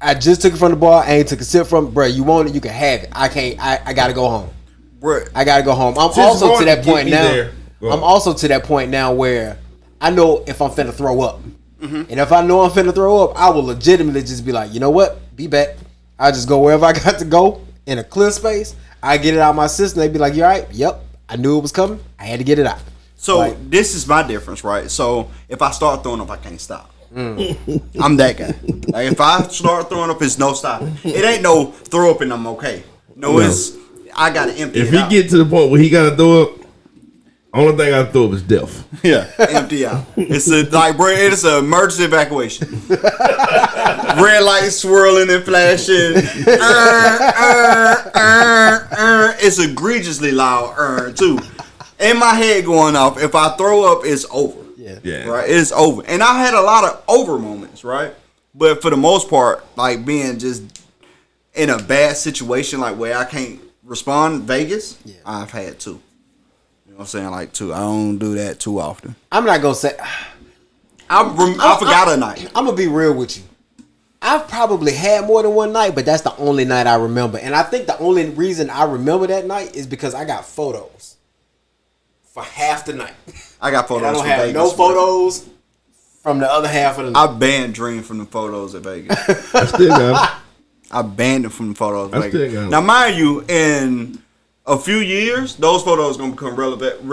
I just took it from the bar. I ain't took a sip from it. Bro, you want it, you can have it. I can't. I got to go home. Bro, I got to go home. I'm Since also Martin to that get point me now. there, go I'm on. also to that point now where I know if I'm finna throw up. And if I know I'm finna throw up, I will legitimately just be like, you know what? Be back. I just go wherever I got to go in a clear space. I get it out of my system. They be like, you all right? Yep. I knew it was coming. I had to get it out. so Like, this is my difference, right? So if I start throwing up, I can't stop. I'm that guy. Like if I start throwing up, it's no stopping. It ain't no throw up and I'm okay. No, it's I gotta empty If it he out. get to the point where he gotta throw up, only thing I throw up is death. Yeah, empty out. It's bro, it's an emergency evacuation. Red lights swirling and flashing. It's egregiously loud too. And my head going off. If I throw up, it's over. Yeah. Right, it's over. And I had a lot of over moments, right? But for the most part, like being just in a bad situation, like where I can't respond, Vegas, I've had two. You know what I'm saying? Like two. I don't do that too often. I'm not going to say. I forgot a night. I'm going to be real with you. I've probably had more than one night, but that's the only night I remember. And I think the only reason I remember that night is because I got photos for half the night. I got photos. And I don't from have Vegas, no bro. photos from the other half of the night. I banned Dream from the photos at Vegas. I still got it. I banned it from the photos at I still Vegas. got it. Now, mind you, in a few years, those photos gonna become relevant.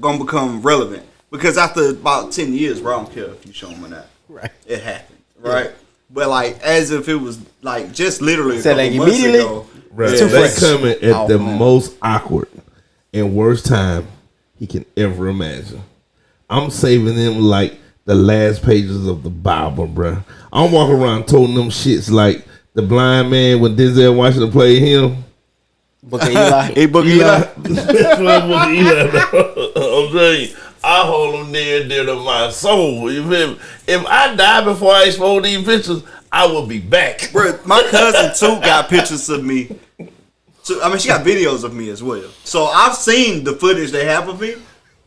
Gonna become relevant because after about 10 years, bro, I don't care if you show them or not. Right. It happened, right? But like, as if it was like just literally a So, couple like, months immediately? ago. Right. It's too They fresh. coming at Oh, the man. most awkward and worst time he can ever imagine. I'm saving them like the last pages of the Bible, bruh. I'm walking around toting them shits like the blind man when Denzel Washington played him. Book of Eli. Hey, Boogie Eli. That's what I'm Eli. I'm telling you, I hold them near and dear to my soul. You feel me? If I die before I expose these pictures, I will be back. Bro, my cousin too got pictures of me. So, I mean, she got videos of me as well. So I've seen the footage they have of me,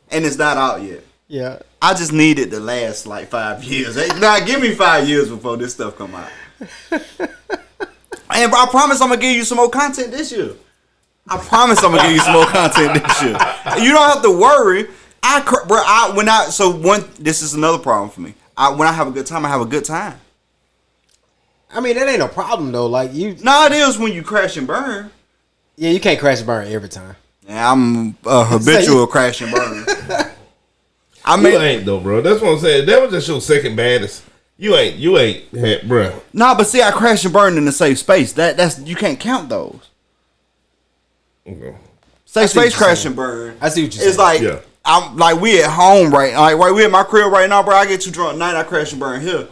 and it's not out yet. Yeah. I just need it to last like 5 years. Nah, give me 5 years before this stuff come out. And I promise I'm gonna give you some more content this year. I promise I'm gonna give you some more content this year. You don't have to worry. This is another problem for me. When I have a good time, I have a good time. I mean, that ain't a problem, though. Like, you... No, it is when you crash and burn. Yeah, you can't crash and burn every time. Yeah, I'm a habitual crash and burn. I mean, you ain't though, bro. That's what I'm saying. That was just your second baddest. You ain't had, bro. Nah, but see, I crashed and burned in a safe space. That's you can't count those. Okay. Safe space crash and burn. I see what you're saying. It's like I'm like we at home right we at my crib right now, bro. I get too drunk at night, I crash and burn here.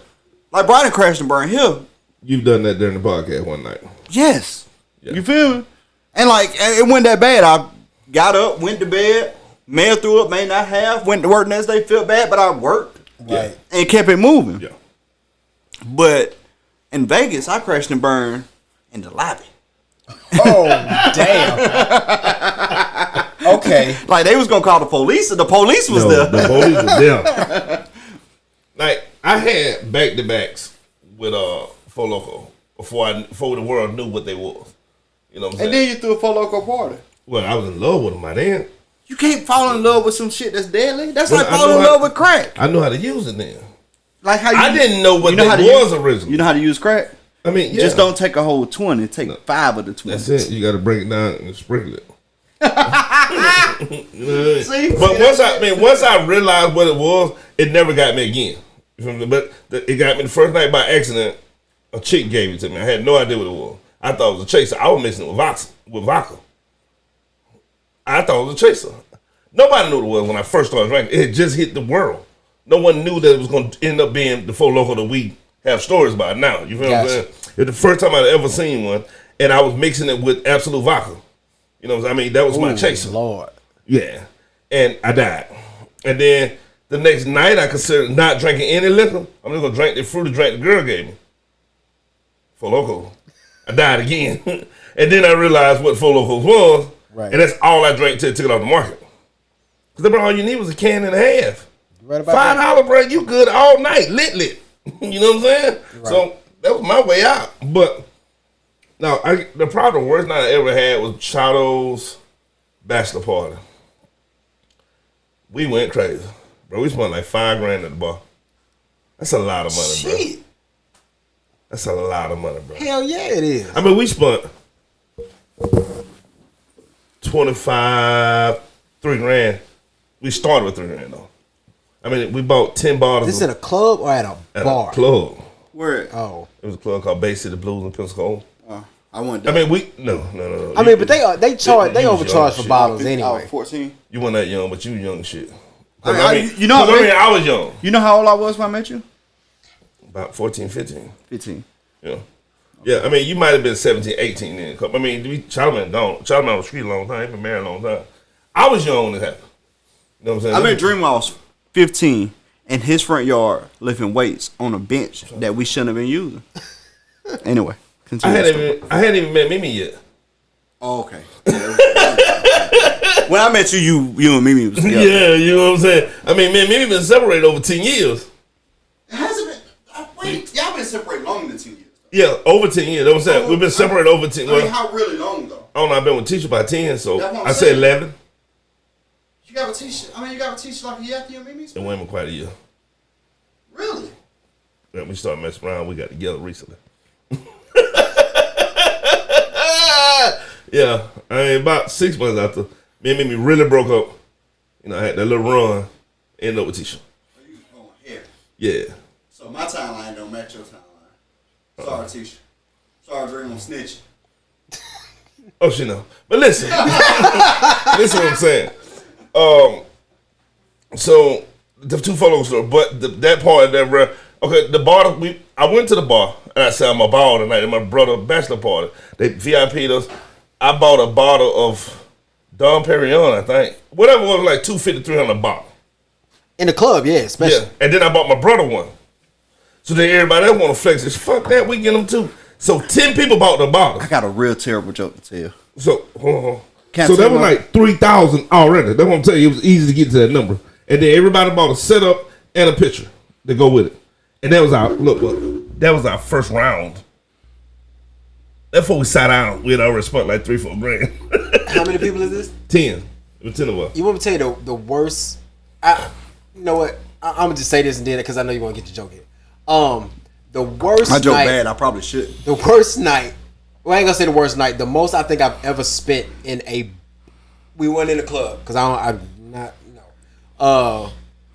Like bro, I done crashed and burn here. You've done that during the podcast one night. Yes. Yeah. You feel me? And like it wasn't that bad. I got up, went to bed, may have threw up, may not have, went to work next day, felt bad, but I worked. Right. And kept it moving. Yeah. But in Vegas, I crashed and burned in the lobby. Oh, damn. Okay. Like they was gonna call the police, and the police was there. The police was there. Like I had back to backs with Four Loko before the world knew what they was. You know what I'm saying? And then you threw a Four Loko party. Well, I was in love with them by then. You can't fall in love with some shit that's deadly. That's Well, like I falling know in how- love with crack. I knew how to use it then. Like how you, I didn't know what you know that how to was use, originally. You know how to use crack? I mean, yeah. Just don't take a whole 20. Take 5 of the 20. That's it. You got to break it down and sprinkle it. See? But once I realized what it was, it never got me again. You feel me? But it got me the first night by accident. A chick gave it to me. I had no idea what it was. I thought it was a chaser. I was mixing it with vodka. I thought it was a chaser. Nobody knew what it was when I first started drinking. It had just hit the world. No one knew that it was going to end up being the Four Loko that we have stories about now. You feel what I'm saying? It was the first time I'd ever seen one, and I was mixing it with absolute vodka. You know what I mean? That was my chaser. Lord. Yeah. And I died. And then the next night, I considered not drinking any liquor. I'm just going to drink the fruity drink the girl gave me. Four Loko. I died again. And then I realized what Four Loko was. Right. And that's all I drank till it took it off the market. Because all you need was a can and a half. Right about $5, bro, you good all night, lit. You know what I'm saying? Right. So that was my way out. But no, the worst night I ever had was Chado's bachelor party. We went crazy, bro. We spent like $5,000 at the bar. That's a lot of money, bro. Shit. That's a lot of money, bro. Hell yeah, it is. I mean, we spent 25, $3,000. We started with $3,000 though. I mean, we bought 10 bottles. This in a club or at a bar? A club. Where? Oh. It was a club called Bay City Blues in Pensacola. I went I there. mean, no. I mean, but they overcharge for shit. bottles I anyway. was 14. You weren't that young, but you young as shit. You know, I was young. You know how old I was when I met you? About 14, 15. 15. Yeah. Yeah, I mean, you might have been 17, 18 then. I mean, Charlamagne gone. Charlamagne was street a long time. He been married a long time. I was young when it happened. You know what I'm saying? I met Dream when I was 15 in his front yard lifting weights on a bench that we shouldn't have been using. Anyway, I continue. hadn't even met Mimi yet. Oh, okay. When I met you and Mimi was together. Yeah, you know what I'm saying? I mean, man, Mimi been separated over 10 years. Has it been? Wait, y'all been separated longer than 10 years. Yeah, over 10 years. That's what I'm saying. We've been separated over 10 I mean, years. how really long though? I don't know. I've been with Tisha by 10, so That's what I'm I saying. said 11. You got a t-shirt. I mean, you got a t-shirt like a after you and Mimi? It went quite a year. Really? When we started messing around, we got together recently. Yeah, I mean, about 6 months after, me and Mimi really broke up. You know, I had that little run, ended up with Tisha. Oh, you was going here. Yeah. So my timeline don't match your timeline. Sorry, Tisha. Sorry, Dream, I'm snitching. Oh, she know. But listen, listen what I'm saying. So the two photos store, but that part that okay, the bar I went to the bar and I said I'm a ball tonight at my brother's bachelor party. They VIP'd us. I bought a bottle of Dom Perignon, I think. Whatever it was, like $250, $300 bottle. In the club, yeah, especially. Yeah, and then I bought my brother one. So then everybody else want to flex this. Fuck that, we get them too. So 10 people bought the bottle. I got a real terrible joke to tell. So, hold on. Can't So that tell was me. like 3,000 already. That's what I'm telling you. It was easy to get to that number. And then everybody bought a setup and a picture to go with it. And that was that was our first round. Therefore we sat down. We had already spent like $3-4 grand. How many people is this? 10. It was 10 of us. You want me to tell you the worst? You know what? I'm gonna just say this and then because I know you want to get your joke here. The worst. My joke night, bad. I probably should. The worst night. Well, I ain't gonna say the worst night. The most I think I've ever spent in a. We went in a club because I'm not.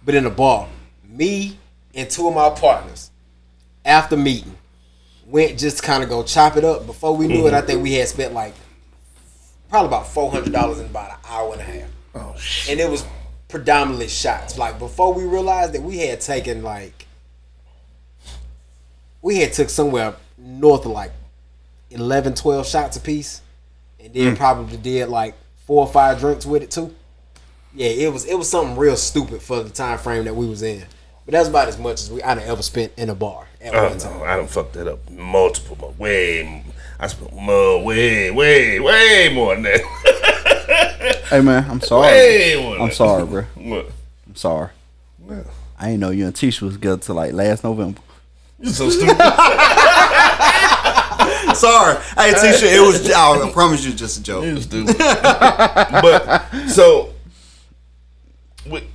but in a bar. Me and two of my partners, after meeting, went just to kind of go chop it up. Before we knew it, I think we had spent like probably about $400 in about an hour and a half. Oh shit! And it was predominantly shots. Like before we realized that we had taken like took somewhere north of like 11, 12 shots apiece, and then probably did like 4 or 5 drinks with it too. Yeah, it was something real stupid for the time frame that we was in. But that's about as much as I done ever spent in a bar at one time. No, I done fucked that up multiple, I spent way more than that. Hey man, I'm sorry. Way more than I'm that. sorry, bro. What? I'm sorry. What? I ain't know you and Tisha was together till like last November. You so stupid. Sorry. Hey Tisha, it was. I promise you, just a joke. You stupid. But so,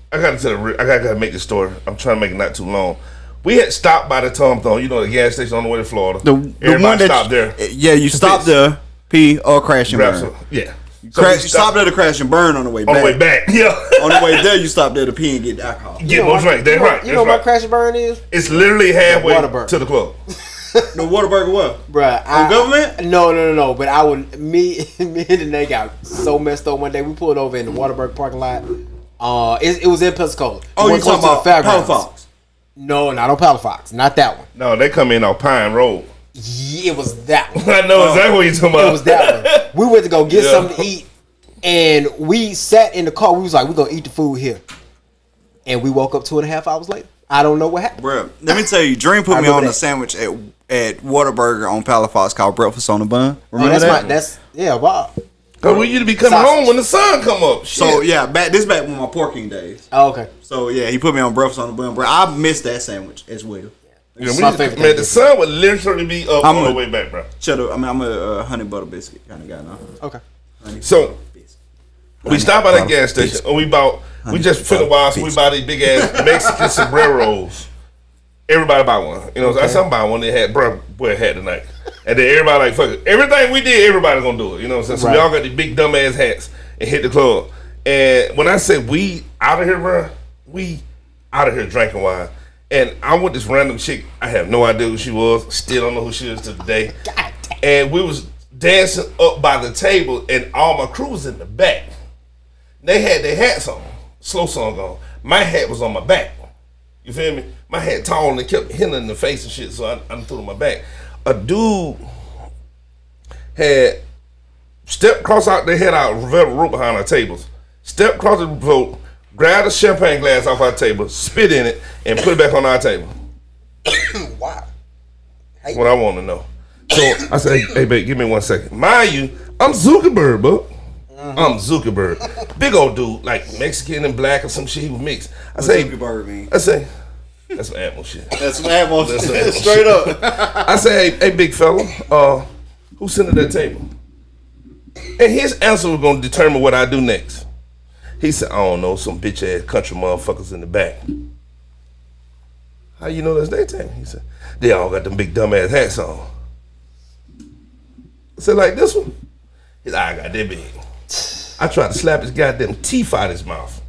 I gotta make this story. I'm trying to make it not too long. We had stopped by the Tom Thumb, the gas station on the way to Florida. The Everybody one that stopped there. Yeah, you stopped there, pee or crash and burn. Yeah. You stopped there to crash and burn on the way back. On the way back, yeah. On the way there, you stopped there to pee and get alcohol. Get more drink. That's right. You know what crash and burn is? It's literally halfway Whataburger. to the club. The Whataburger what? Bruh, government? No. But I would me and they got so messed up one day. We pulled over in the Whataburger parking lot. It was in Pensacola. Oh, you talking about Palafox? No, not on Palafox. Not that one. No, they come in on Pine Road. Yeah, it was that one. I know exactly what you're talking about. It was that one. We went to go get something to eat, and we sat in the car. We was like, we're going to eat the food here. And we woke up 2.5 hours later. I don't know what happened. Bro, let me tell you, Dream put me on a sandwich at Whataburger on Palafox called Breakfast on the Bun. Remember that? Wow. Cause we used to be coming home when the sun come up. Shit. So yeah, back when my porking days. Oh, okay. So yeah, he put me on Breakfast on the Bun, bro. I missed that sandwich as well. Yeah, the sun would literally be up on the way back, bro. I'm a honey butter biscuit kind of guy now. Okay. So we stopped by that gas station and we just for a while, so we bought these big ass Mexican sombreros. Everybody buy one. You know, okay. I said I'm buying one. They had boy hat tonight. And then everybody like, fuck it. Everything we did, everybody gonna do it. You know what I'm saying? So we all got these big dumb ass hats and hit the club. And when I say we out of here, bro, we out of here drinking wine. And I'm with this random chick. I have no idea who she was. Still don't know who she is to today. And we was dancing up by the table and all my crew was in the back. They had their hats on. Slow song on. My hat was on my back. You feel me? My hat tall and it kept hitting in the face and shit, so I threw it on my back. A dude had stepped across out, they had our velvet rope behind our tables, stepped across the rope, grabbed a champagne glass off our table, spit in it, and put it back on our table. Wow. That's what I want to know. So I said, hey, babe, give me 1 second. Mind you, I'm Zuckerberg, bro. I'm Zuckerberg. Big old dude, like Mexican and black or some shit, he was mixed. I say, Zuckerberg mean? I say, that's some animal shit. That's some animal shit. Straight up. I say, hey, big fella, who's sitting at that table? And his answer was going to determine what I do next. He said, I don't know, some bitch ass country motherfuckers in the back. How you know that's their table? He said, they all got them big dumb ass hats on. I said, like this one? His eye got that big. I tried to slap his goddamn teeth out his mouth.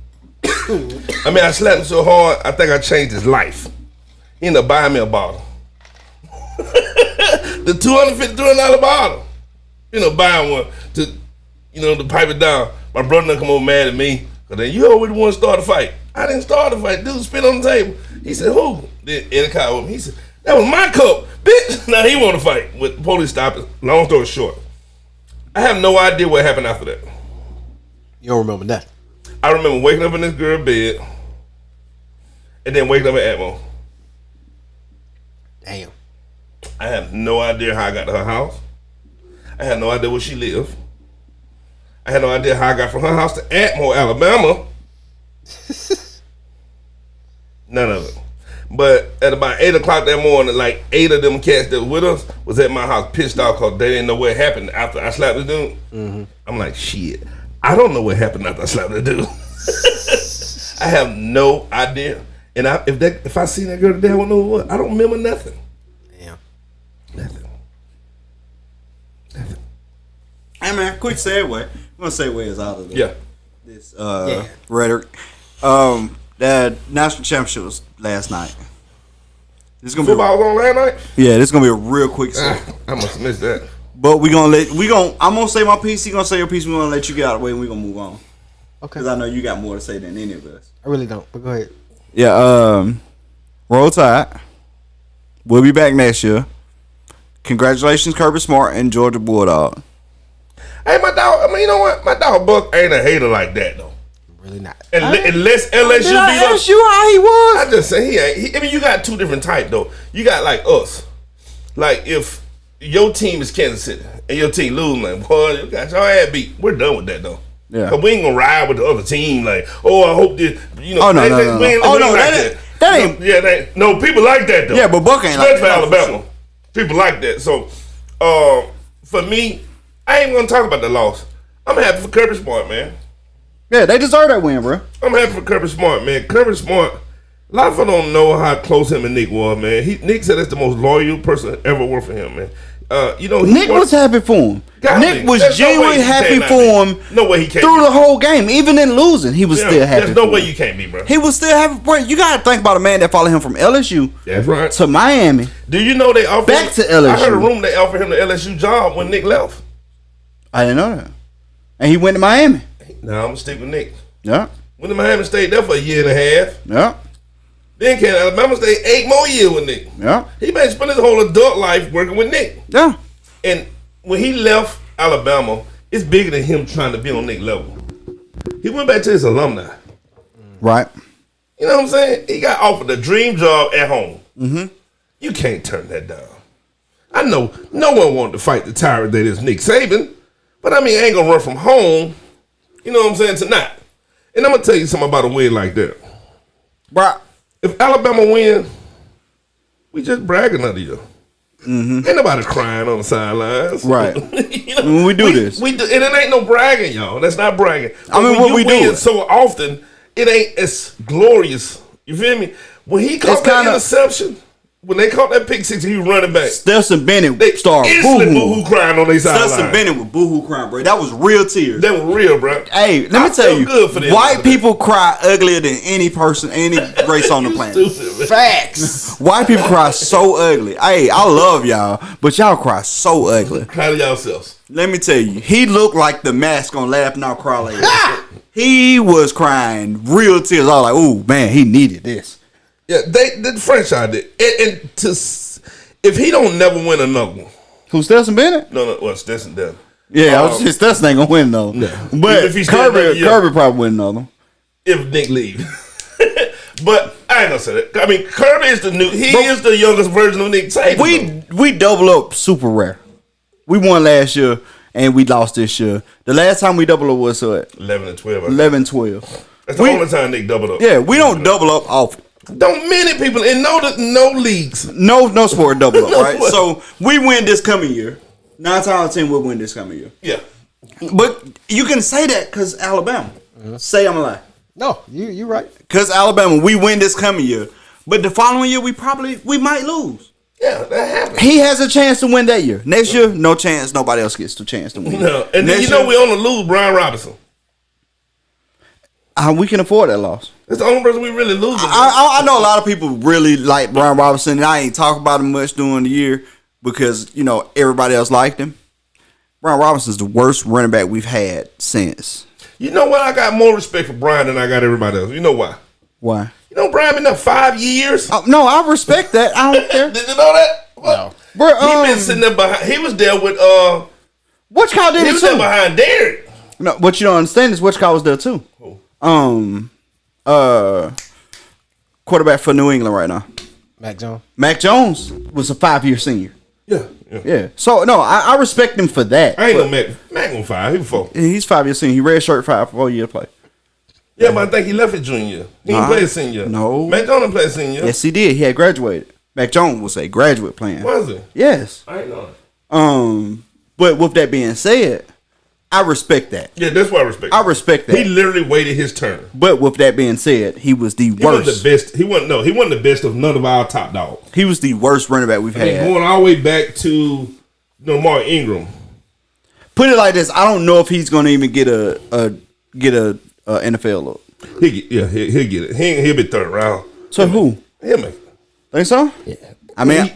I mean, I slapped him so hard, I think I changed his life. He ended up buying me a bottle. The $250 bottle. You know, buying one to, to pipe it down. My brother done come over mad at me. Cause then you already want to start a fight. I didn't start a fight. Dude spit on the table. He said, who? Then in the car with me. He said, that was my cup. Bitch. Now he want to fight. With the police stopped it. Long story short. I have no idea what happened after that. You don't remember that? I remember waking up in this girl's bed and then waking up at Atmo. Damn. I have no idea how I got to her house. I had no idea where she lived. I had no idea how I got from her house to Atmo, Alabama. None of it. But at about 8 o'clock that morning, like 8 of them cats that were with us was at my house pissed off because they didn't know what happened after I slapped the dude. Mm-hmm. I'm like, shit. I don't know what happened after I slapped the dude. I have no idea. And if I see that girl today, I won't know what. I don't remember nothing. Damn. Nothing. Hey man, quick segue. I'm gonna segue us out of this rhetoric. The national championship was last night. This is gonna Football was on last night? this is gonna be a real quick segment. I must have missed that. But I'm gonna say my piece. You gonna say your piece. We're gonna let you get out of the way, and we're gonna move on. Okay. Because I know you got more to say than any of us. I really don't, but go ahead. Yeah. Roll Tide. We'll be back next year. Congratulations, Kirby Smart and Georgia Bulldog. Hey, my dog. I mean, you know what? My dog Buck ain't a hater like that though. Really not. Unless LSU Did I beat us. ask you how he was? I just say he ain't. I mean, you got two different types though. You got like us. Like if your team is Kansas City and your team lose, like, boy, you got your ass beat. We're done with that though. Yeah. 'Cause we ain't gonna ride with the other team. Like, oh, I hope this. You know. Oh, no. We ain't like That ain't. No, people like that though. Yeah, but Buck ain't like Especially that, for for Alabama. People like that. So, for me, I ain't gonna talk about the loss. I'm happy for Kirby Smart, man. Yeah, they deserve that win, bro. I'm happy for Kirby Smart, man. Kirby Smart, a lot of people don't know how close him and Nick was, man. Nick said that's the most loyal person ever worked for him, man. Nick was happy for him. Nick was genuinely happy for him. No way he can't through the whole game, even in losing, he was still happy. There's no way you can't be, bro. He was still happy. Bro, you gotta think about a man that followed him from LSU That's right. to Miami. Do you know they offered Back him, to LSU. I heard a rumor they offered him the LSU job when Nick left. I didn't know that. And he went to Miami. Now I'm gonna stick with Nick. Yeah, Went to Miami, stayed there for a year and a half. yeah, Then came to Alabama, stayed 8 more years with Nick. yeah, He may spend his whole adult life working with Nick. yeah. And when he left Alabama, it's bigger than him trying to be on Nick level. He went back to his alumni. Right. You know what I'm saying? He got offered a dream job at home. Mm-hmm. You can't turn that down. I know no one wanted to fight the tyrant that is Nick Saban, but I mean, I ain't gonna run from home. You know what I'm saying? Tonight. And I'm gonna tell you something about a win like that. Bro, If Alabama win, we just bragging under you. Mm-hmm. Ain't nobody crying on the sidelines. Right. You know, When we do this. We do, and it ain't no bragging, y'all. That's not bragging. I mean, But what when we you win do. so often, it ain't as glorious. You feel me? When he caught It's that kinda- interception, when they caught that pick six, he was running back. Stetson Bennett They started instantly boo-hoo. boo-hoo crying on their Stetson sideline. Bennett with boo-hoo crying, bro. That was real tears. That was real, bro. Hey, let me I tell feel you, good for them. white people cry uglier than any person, any race on the You planet. stupid, man. Facts. White people cry so ugly. Hey, I love y'all, but y'all cry so ugly. Proud of yourselves. Let me tell you, he looked like the mask on Laugh Now Cry Later. He was crying real tears. I was like, "Ooh, man, he needed this." Yeah, the franchise did. And if he don't never win another one, Who's Stetson Bennett? no, well, Stetson does. Yeah, I was just Stetson ain't gonna win though. No. But If he stay another Kirby, year. Kirby probably win another. If Nick leaves. But I ain't gonna say that. I mean, Kirby is he But- is the youngest version of Nick Saban. We double up super rare. We won last year and we lost this year. The last time we double up was 11 and 12. 11-12. That's the only time Nick doubled up. Yeah, we don't double up often. Don't many people in no leagues. No sport double up, No right? sport. So we win this coming year. 9 times out of 10 we'll win this coming year. Yeah. But you can say that because Alabama. Say I'm a lie. No, you right. Because Alabama, we win this coming year. But the following year, we might lose. Yeah, that happened. He has a chance to win that year. Next year, no chance. Nobody else gets the chance to win. No. And then Next we year, on the lose Brian Robinson. we can afford that loss. That's the only person we really losing. I know a lot of people really like Brian Robinson, and I ain't talk about him much during the year because, everybody else liked him. Brian Robinson's the worst running back we've had since. You know what? I got more respect for Brian than I got everybody else. You know why? Why? You know Brian been there 5 years? No, I respect that. I don't care. Did you know that? No. Bro, He been sitting there behind. He was there with Which Kyle did he it was there too. behind Derek. No, what you don't understand is Which Kyle was there too. Quarterback for New England right now. Mac Jones. Mac Jones was a 5-year senior. Yeah. Yeah. So no, I respect him for that. I ain't but no Mac on 5. He was 4. He's 5-year senior. He red shirt 4-year play. Yeah, but I think he left his junior year. He didn't play his senior. No. Mac Jones didn't play his senior. Yes, he did. He had graduated. Mac Jones was a graduate playing. Was he? Yes. I ain't know that. But with that being said, I respect that. Yeah, that's what I respect. I respect that. He literally waited his turn. But with that being said, he was the He wasn't worst. the best. He wasn't the best of none of our top dogs. He was the worst running back we've I mean, had. going all the way back to Mark Ingram. Put it like this: I don't know if he's going to even get a NFL look. He'll get it. He'll be third round. So who? He'll make it. Think so? Yeah. I mean,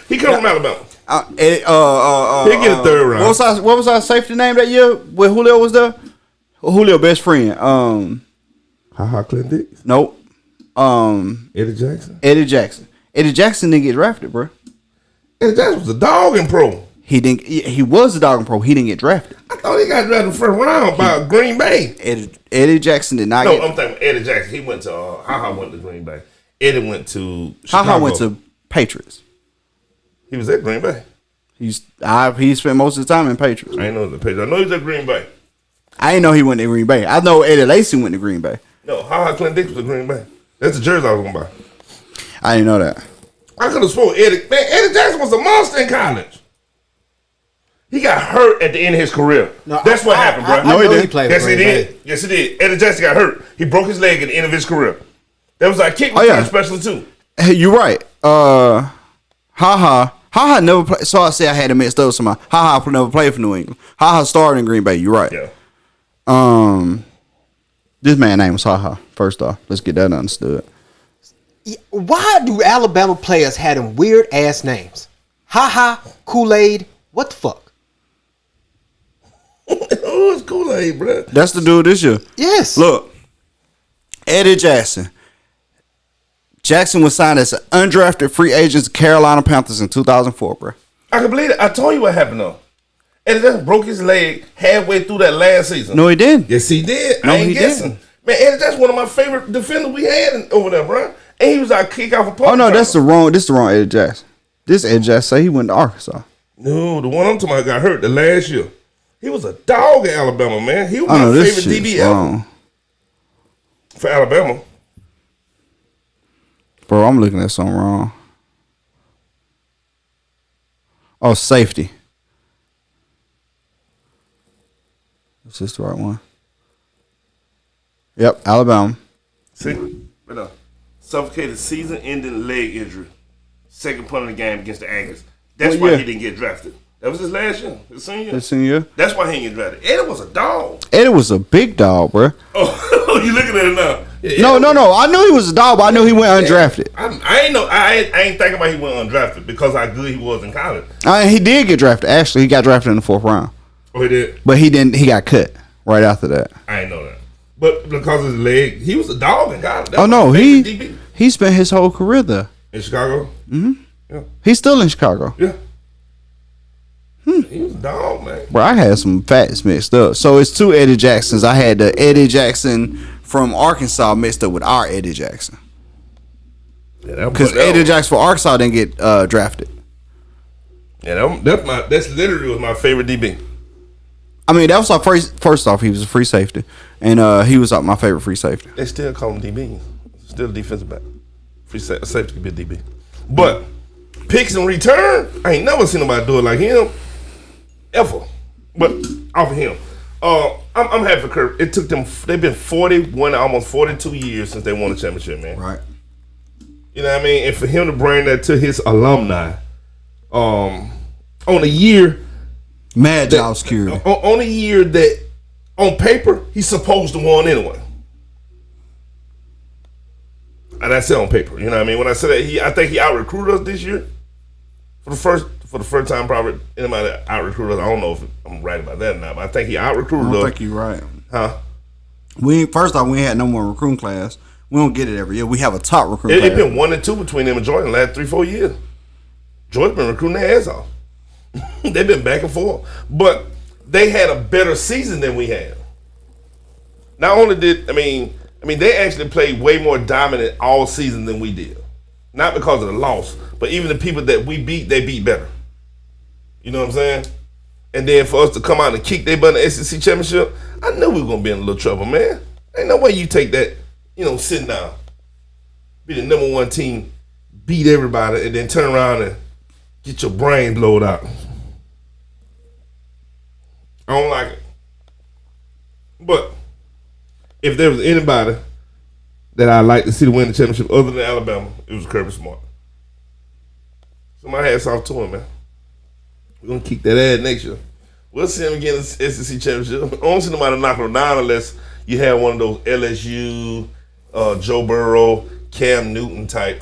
he come from Alabama. He'll get a third round. What was our safety name that year when Julio was there? Julio best friend. Clint Dix? Nope. Eddie Jackson. Eddie Jackson didn't get drafted, bro. Eddie Jackson was a dog in pro. He didn't. He was a dog in pro. He didn't get drafted. I thought he got drafted in the first round by Green Bay. Eddie Jackson did not. No, I'm thinking Eddie Jackson. He went to went to Green Bay. Eddie went to Chicago. Went to Patriots. He was at Green Bay. He spent most of the time in Patriots. I ain't know the Patriots. I know he was at Green Bay. I didn't know he went to Green Bay. I know Eddie Lacy went to Green Bay. No, Clint Dix was at Green Bay. That's the jersey I was gonna buy. I didn't know that. I could have sworn Eddie Jackson was a monster in college. He got hurt at the end of his career. No, that's what happened, bro. No, he didn't. Yes, he did. Yes, he did. Eddie Jackson got hurt. He broke his leg at the end of his career. That was like kick return special too. Hey, you're right. Ha never played. So I say I had it mixed up with somebody. Ha never played for New England. Ha started in Green Bay. You're right. Yeah. This man's name was Ha. First off, let's get that understood. Why do Alabama players have them weird ass names? Kool-Aid. What the fuck? Oh, it's Kool-Aid, bro. That's the dude this year. Yes. Look, Eddie Jackson. Jackson was signed as an undrafted free agent to Carolina Panthers in 2004, bro. I can believe it. I told you what happened though. Eddie Jackson broke his leg halfway through that last season. No, he didn't. Yes, he did. No, I ain't he guessing. didn't. Man, Eddie Jackson one of my favorite defenders we had over there, bro. And he was our kick off a punt. Oh no, this is the wrong Eddie Jackson. This Eddie Jackson say he went to Arkansas. No, the one I'm talking about got hurt the last year. He was a dog at Alabama, man. He was my favorite DB ever for Alabama. Bro, I'm looking at something wrong. Oh, safety. Is this the right one? Yep, Alabama. See, right now. Suffocated season-ending leg injury. Second punt of the game against the Aggies. That's why he didn't get drafted. That was his last year, his senior year. That's why he didn't get drafted. Eddie was a dog. Eddie was a big dog, bro. Oh, you looking at it now? Yeah, no. I knew he was a dog, but I knew he went undrafted. I ain't thinking about he went undrafted because how good he was in college. He did get drafted. Actually, he got drafted in the 4th round. Oh, he did? But he didn't. He got cut right after that. I ain't know that. But because of his leg, he was a dog in college. He spent his whole career there. In Chicago? Mm-hmm. Yeah. He's still in Chicago. Yeah. He was a dog, man. Bro, I had some facts mixed up. So it's two Eddie Jacksons. I had the Eddie Jackson from Arkansas mixed up with our Eddie Jackson. Because Eddie Jackson for Arkansas didn't get drafted. Yeah, that's literally was my favorite DB. I mean, that was our first off, he was a free safety. And he was my favorite free safety. They still call him DB. Still a defensive back. Free safety could be a DB. But picks and return, I ain't never seen nobody do it like him. Ever. But off of him. I'm happy for Kirk. It took them, they've been 41, almost 42 years since they won a championship, man. Right. You know what I mean? And for him to bring that to his alumni on a year. Mad job security. On a year that on paper, he's supposed to win anyway. And I said on paper, you know what I mean? When I said that, I think he out-recruited us this year. For the first time, probably anybody out-recruited us. I don't know if I'm right about that or not, but I think he out-recruited us. I don't think you're right. Huh? First off, we ain't had no more recruiting class. We don't get it every year. We have a top recruiting class. It's been 1 and 2 between them and Jordan the last 3-4 years. Jordan's been recruiting their ass off. They've been back and forth. But they had a better season than we had. Not only did, I mean, they actually played way more dominant all season than we did. Not because of the loss, but even the people that we beat, they beat better. You know what I'm saying? And then for us to come out and kick their butt in the SEC championship, I knew we were going to be in a little trouble, man. Ain't no way you take that, sitting down, be the number one team, beat everybody, and then turn around and get your brain blowed out. I don't like it. But if there was anybody that I'd like to see to win the championship other than Alabama, it was Kirby Smart. So my hat's off to him, man. We're going to kick that ass next year. We'll see him again in the SEC championship. I don't see nobody knocking him down unless, you had one of those LSU, Joe Burrow, Cam Newton type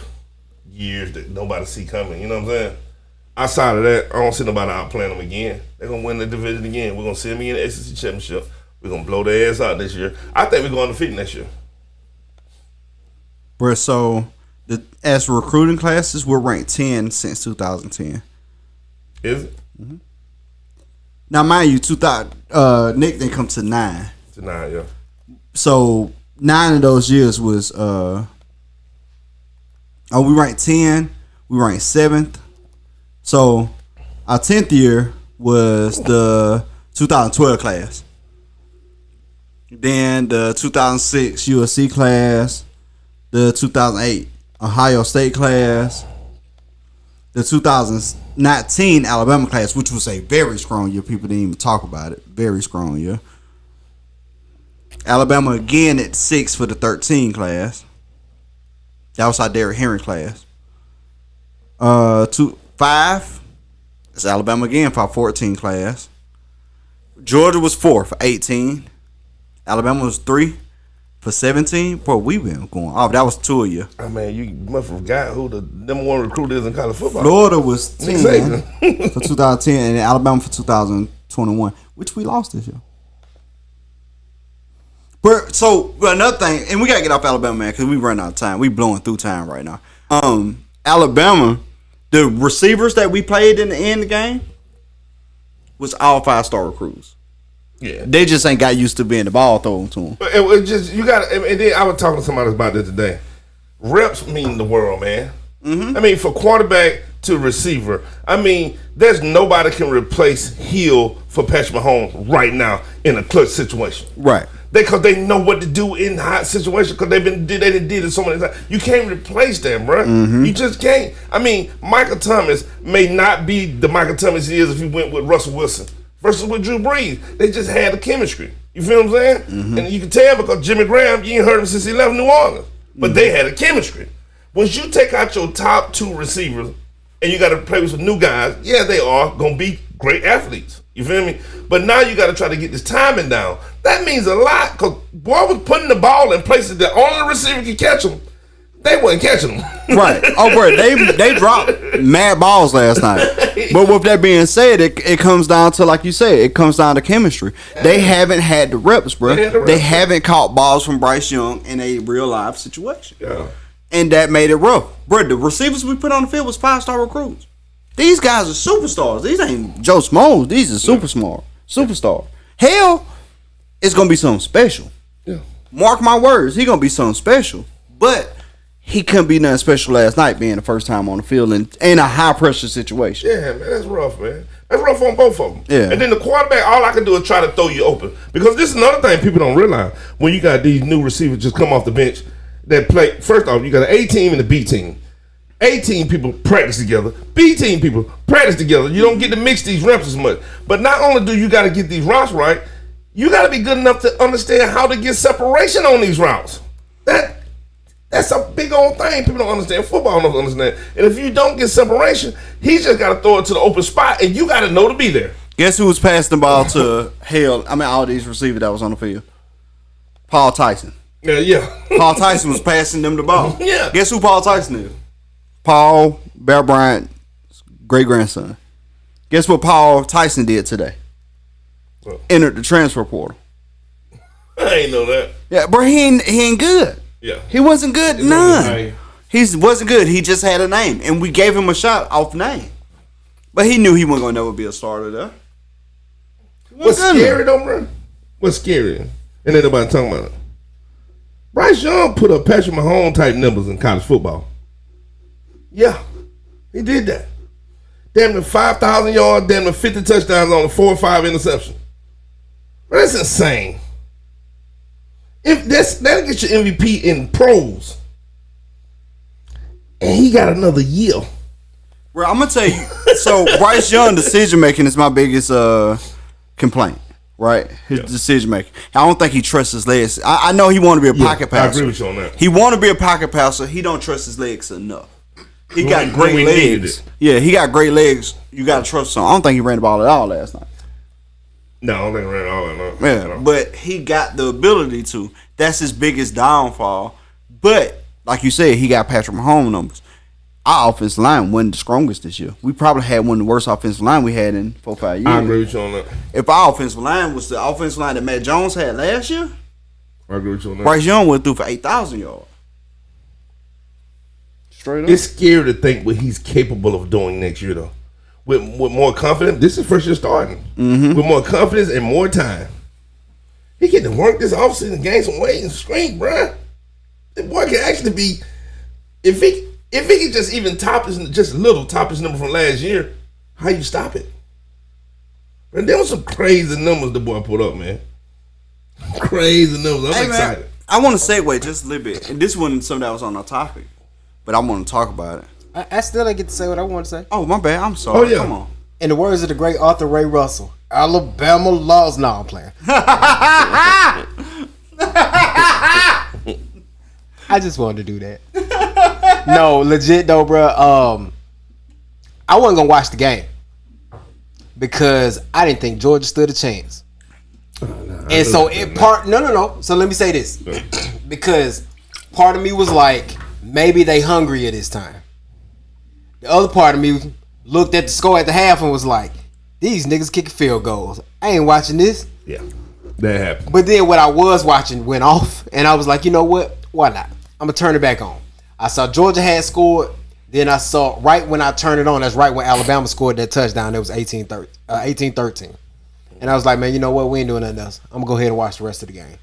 years that nobody see coming. You know what I'm saying? Outside of that, I don't see nobody outplaying them again. They're going to win the division again. We're going to see them again in the SEC Championship. We're going to blow their ass out this year. I think we're going undefeated next year. Bro, so as recruiting classes, we're ranked 10 since 2010. Is it? Mm-hmm. Now, mind you, Nick didn't come to 9. To 9, yeah. So 9 of those years was we ranked 10, we ranked 7th. So our 10th year was the 2012 class. Then the 2006 USC class, the 2008 Ohio State class, the 2019 Alabama class, which was a very strong year. People didn't even talk about it. Very strong year. Alabama again at 6 for the 13 class. That was our Derrick Henry class. 5 is Alabama again for our 14 class. Georgia was 4 for 18. Alabama was 3 for 17. Bro, we been going off. That was 2 a year. I mean, you must have forgot who the number 1 recruit is in college football. Florida was 10 for 2010 and Alabama for 2021, which we lost this year. But so another thing, and we gotta get off Alabama, man, because we run out of time. We blowing through time right now. Alabama, the receivers that we played in the end of the game was all 5-star recruits. Yeah, they just ain't got used to being the ball thrown to them. It just you got, and then I was talking to somebody about this today. Reps mean the world, man. Mm-hmm. I mean, for quarterback to receiver, I mean, there's nobody can replace Hill for Patrick Mahomes right now in a clutch situation. Right. Because they know what to do in hot situations. Because they did it so many times. You can't replace them, bro. Mm-hmm. You just can't. I mean, Michael Thomas may not be the Michael Thomas he is if he went with Russell Wilson versus with Drew Brees. They just had the chemistry. You feel what I'm saying? Mm-hmm. And you can tell because Jimmy Graham, you ain't heard him since he left New Orleans. But they had a chemistry. Once you take out your top 2 receivers and you got to play with some new guys, yeah, they are going to be great athletes. You feel me? But now you got to try to get this timing down. That means a lot because boy was putting the ball in places that only the receiver could catch them. They wasn't catching them. Right. Oh, bro, they dropped mad balls last night. But with that being said, it comes down to, like you said, it comes down to chemistry. They haven't had the reps, bro. They haven't caught balls from Bryce Young in a real life situation. Yeah. And that made it rough. Bro, the receivers we put on the field was 5-star recruits. These guys are superstars. These ain't Joe Smoes. These are superstar. Hell, it's gonna be something special. Yeah. Mark my words, he gonna be something special. But he couldn't be nothing special last night, being the first time on the field in a high pressure situation. Yeah, man, that's rough, man. That's rough on both of them. Yeah. And then the quarterback, all I can do is try to throw you open. Because this is another thing people don't realize. When you got these new receivers just come off the bench that play, first off, you got an A team and a B team. A team people practice together. B team people practice together. You don't get to mix these reps as much. But not only do you got to get these routes right, you got to be good enough to understand how to get separation on these routes. That's a big old thing. People don't understand. Football don't understand. And if you don't get separation, he just got to throw it to the open spot, and you got to know to be there. Guess who was passing the ball to all these receivers that was on the field? Paul Tyson. Yeah. Paul Tyson was passing them the ball. Yeah. Guess who Paul Tyson is? Paul Bear Bryant's great-grandson. Guess what Paul Tyson did today? What? Entered the transfer portal. I ain't know that. Yeah, bro, he ain't good. Yeah. He wasn't good, none. He wasn't good. He just had a name, and we gave him a shot off name. But he knew he wasn't going to never be a starter there. What's scary, though, bro? What's scary? And ain't nobody talking about it. Bryce Young put up Patrick Mahomes-type numbers in college football. Yeah, he did that. Damn near 5,000 yards, damn near 50 touchdowns on 4 or 5 interceptions. Bro, that's insane. That'll get your MVP in pros. And he got another year. Well, I'm going to tell you. So, Bryce Young decision-making is my biggest complaint, right? His decision-making. I don't think he trusts his legs. I know he want to be a pocket passer. I agree with you on that. He want to be a pocket passer. He don't trust his legs enough. He got great legs. Yeah, he got great legs. You got to trust him. I don't think he ran the ball at all last night. No, I don't think ran all that. No. Yeah, but he got the ability to. That's his biggest downfall. But like you said, he got Patrick Mahomes numbers. Our offensive line wasn't the strongest this year. We probably had one of the worst offensive line we had in 4-5 years. I agree with you on that. If our offensive line was the offensive line that Matt Jones had last year, I agree with you on that. Bryce Young went through for 8,000 yards. Straight up. It's scary to think what he's capable of doing next year, though. With more confidence, this is first year starting. Mm-hmm. With more confidence and more time. He getting to work this offseason, gain some weight and strength, bruh. The boy can actually be, if he can just even top his number from last year, how you stop it? And there was some crazy numbers the boy put up, man. Crazy numbers. I'm excited. Man, I want to segue just a little bit. And this wasn't something that was on our topic, but I want to talk about it. I still didn't get to say what I want to say. Oh, my bad. I'm sorry. Oh, yeah. Come on. In the words of the great Arthur Ray Russell, Alabama lost. No, I'm playing. I just wanted to do that. No, legit though, bro. I wasn't gonna watch the game because I didn't think Georgia stood a chance. And so no. So let me say this, because part of me was like, maybe they hungrier this time. The other part of me looked at the score at the half and was like, these niggas kicking field goals. I ain't watching this. Yeah, that happened. But then what I was watching went off, and I was like, you know what? Why not? I'm gonna turn it back on. I saw Georgia had scored. Then I saw right when I turned it on, that's right when Alabama scored that touchdown. It was 18-13. And I was like, man, you know what? We ain't doing nothing else. I'm gonna go ahead and watch the rest of the game.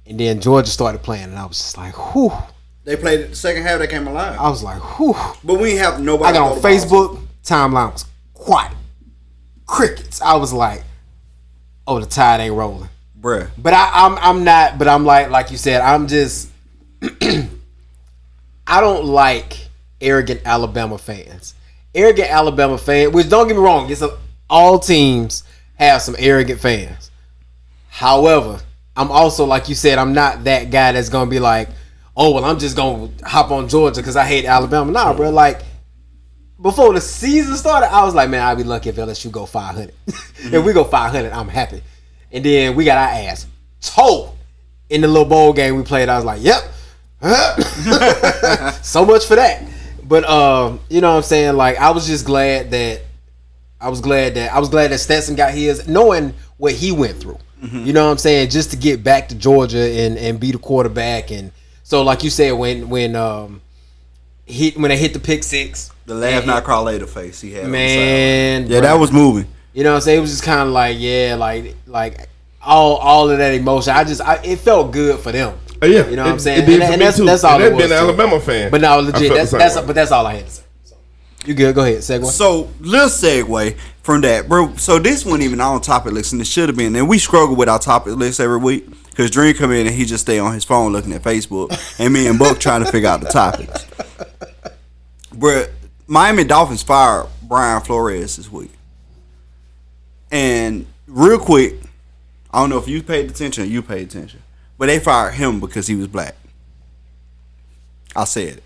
And then Georgia started playing, and I was just like, whew. They played it the second half. They came alive. I was like, whew. But we ain't have nobody. I got on Facebook. Timeline was quiet. Crickets. I was like, oh, the tide ain't rolling. Bruh. But I'm not. But I'm like you said, I'm just. I don't like arrogant Alabama fans. Arrogant Alabama fans, which don't get me wrong, all teams have some arrogant fans. However, I'm also, like you said, I'm not that guy that's gonna be like, oh well, I'm just gonna hop on Georgia because I hate Alabama. Nah, bro. Like before the season started, I was like, man, I'd be lucky if LSU go 500. If we go 500, I'm happy. And then we got our ass told in the little bowl game we played. I was like, yep. So much for that. But you know what I'm saying? Like I was just glad that Stetson got his, knowing what he went through. Mm-hmm. You know what I'm saying? Just to get back to Georgia and be the quarterback. And so like you said, when they hit the pick six, the laugh not cry later face he had. Man, yeah, that was moving. You know what I'm saying? It was just kind of like, yeah, like all of that emotion. It felt good for them. Yeah, you know what I'm saying? It did and for me that's all. And I've been an Alabama fan. But no, legit. That's all I had to say. So, you good? Go ahead. Segue. So little segue from that, bro. So this wasn't even on topic list, and it should have been. And we struggle with our topic list every week because Dream come in and he just stay on his phone looking at Facebook, and me and Buck trying to figure out the topics. Bro, Miami Dolphins fired Brian Flores this week, and real quick, I don't know if you paid attention or you paid attention. But they fired him because he was black. I said it.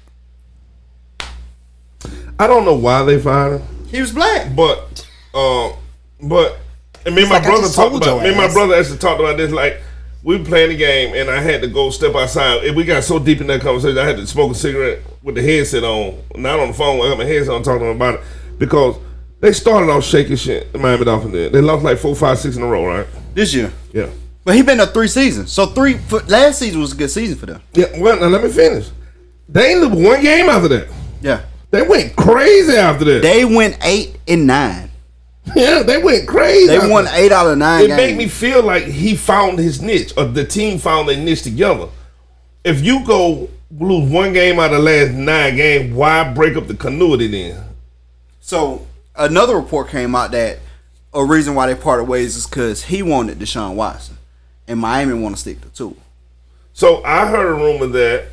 I don't know why they fired him. He was black. But and me and my brother talked about. Me and my brother actually talked about this. Like we were playing the game, and I had to go step outside. And we got so deep in that conversation, I had to smoke a cigarette with the headset on, not on the phone. I got my headset on, talking about it because they started off shaking shit. The Miami Dolphins did. They lost like 4, 5, 6 in a row, right? This year. Yeah. But he been there 3 seasons. So last season was a good season for them. Yeah, well, now let me finish. They ain't lose one game after that. Yeah. They went crazy after that. They went 8-9. Yeah, they went crazy. They won 8 out of 9 games. It made me feel like he found his niche, or the team found their niche together. If you go lose one game out of the last 9 games, why break up the continuity then? So another report came out that a reason why they parted ways is because he wanted Deshaun Watson. And Miami want to stick to 2. So I heard a rumor that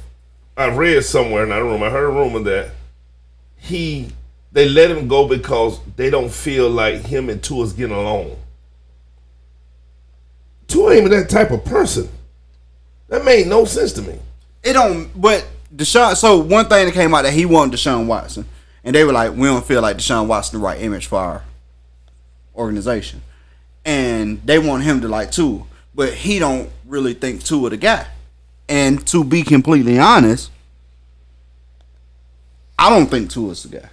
I read somewhere, not a rumor. I heard a rumor that they let him go because they don't feel like him and Tua's getting along. Tua ain't that type of person. That made no sense to me. It don't. But Deshaun. So one thing that came out that he wanted Deshaun Watson, and they were like, we don't feel like Deshaun Watson the right image for our organization. and they want him to like Tua, but he don't really think Tua the guy. And to be completely honest, I don't think Tua's the guy.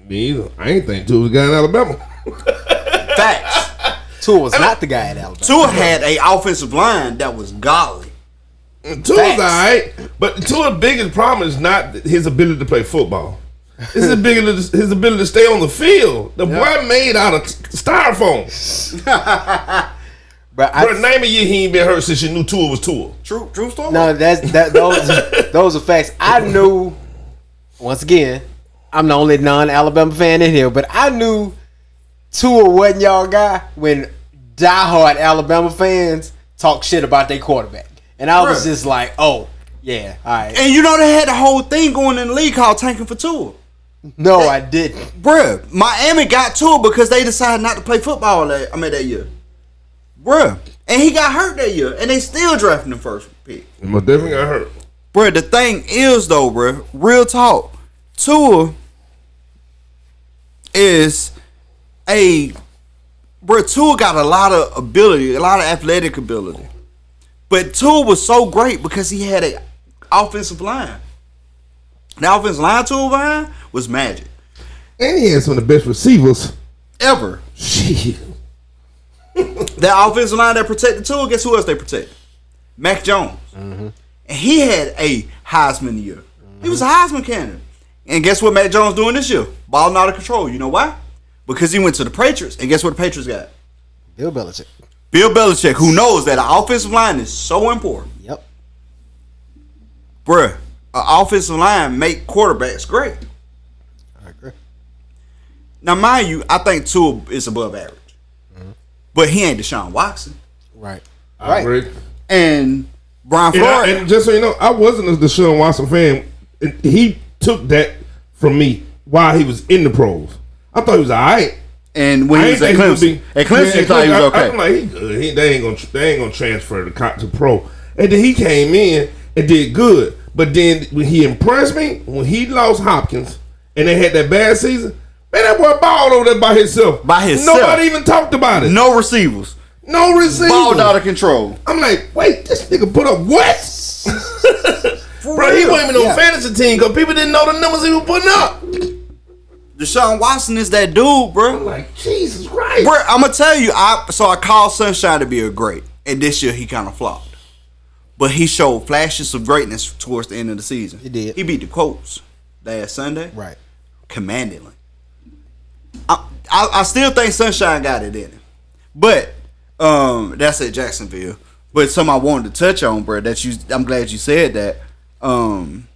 Me either. I ain't think Tua was the guy in Alabama. Facts. Tua was not the guy at Alabama. Tua had a offensive line that was godly. Tua's alright, but Tua's biggest problem is not his ability to play football. It's his ability to stay on the field. The boy made out of styrofoam. But name a year he ain't been hurt since you knew Tua was Tua. True story. No, those are facts. I knew. Once again, I'm the only non-Alabama fan in here, but I knew Tua wasn't y'all guy when diehard Alabama fans talk shit about their quarterback, and I was just like, oh yeah, all right. And you know they had the whole thing going in the league called tanking for Tua. No, I didn't. Bruh, Miami got Tua because they decided not to play football that year. Bruh. And he got hurt that year. And they still drafted him first pick. He most definitely got hurt. Bruh, the thing is though, bruh, real talk, Tua is Tua got a lot of ability, a lot of athletic ability. But Tua was so great because he had an offensive line. The offensive line Tua behind was magic. And he had some of the best receivers Ever. Shit. That offensive line that protected Tua, guess who else they protected? Mac Jones. Mm-hmm. And he had a Heisman year. Mm-hmm. He was a Heisman candidate. And guess what Mac Jones doing this year? Balling out of control. You know why? Because he went to the Patriots. And guess what the Patriots got? Bill Belichick. Bill Belichick, who knows that an offensive line is so important. Yep. Bruh, an offensive line make quarterbacks great. I agree. Now, mind you, I think Tua is above average. Mm-hmm. But he ain't Deshaun Watson. Right. I agree. And Brian Flores. And just so you know, I wasn't a Deshaun Watson fan. He took that from me while he was in the pros. I thought he was all right. And when he was at Clemson, he thought he was okay. I'm like, he good. They ain't gonna transfer to pro. And then he came in and did good. But then when he impressed me, when he lost Hopkins and they had that bad season, man, that boy balled over there by himself. Nobody even talked about it. No receivers. Balled out of control. I'm like, wait, this nigga put up what? Bro, he wasn't even on fantasy team because people didn't know the numbers he was putting up. Deshaun Watson is that dude, bro. I'm like, Jesus Christ. Bro, I'm going to tell you, I called Sunshine to be a great. And this year he kind of flopped. But he showed flashes of greatness towards the end of the season. He did. He beat the Colts last Sunday. Right. Commandingly. I still think Sunshine got it in him. But that's at Jacksonville. But something I wanted to touch on, bro, I'm glad you said that. Man,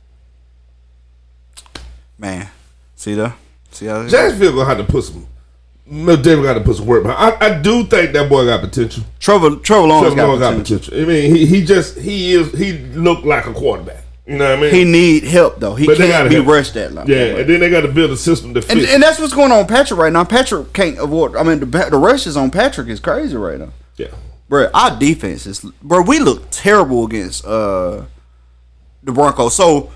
see how Jacksonville gonna have to put some. David got to put some work behind. I do think that boy got potential. Trevor Lawrence got potential. I mean, he looked like a quarterback. You know what I mean? He need help though. He can't be rushed that long. Yeah, and then they got to build a system to fit. And that's what's going on with Patrick right now. Patrick can't avoid. I mean, the rushes on Patrick is crazy right now. Yeah, bro, our defense is. Bro, we look terrible against the Broncos. So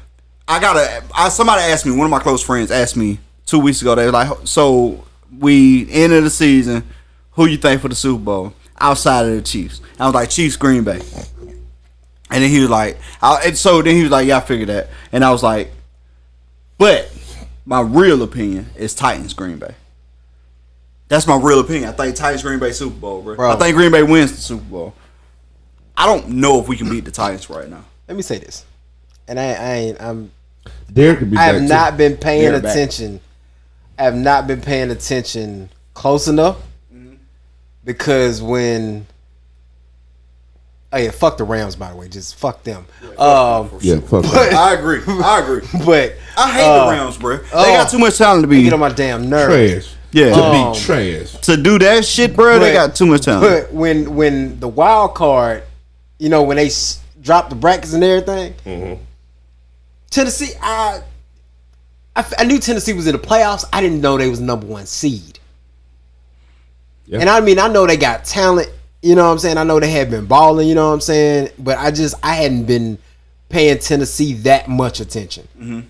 somebody asked me. One of my close friends asked me 2 weeks ago. They were like, so we end of the season. Who you think for the Super Bowl outside of the Chiefs? I was like, Chiefs, Green Bay. And then he was like, yeah, I figured that. And I was like, but my real opinion is Titans, Green Bay. That's my real opinion. I think Titans, Green Bay, Super Bowl, bro. I think Green Bay wins the Super Bowl. I don't know if we can beat the Titans right now. Let me say this, and Derek could be. I have not been paying attention. I have not been paying attention close enough because when. Oh yeah, fuck the Rams. By the way, just fuck them. Fuck them. I agree. But I hate the Rams, bro. They got too much talent to be. Get on my damn nerves. Trash. Yeah, to be trash. To do that shit, bro. They got too much talent. But when the wild card, when they dropped the brackets and everything, Tennessee, I knew Tennessee was in the playoffs. I didn't know they was number 1 seed. Yep. And I know they got talent. You know what I'm saying? I know they had been balling, you know what I'm saying? But I hadn't been paying Tennessee that much attention. Mm-hmm.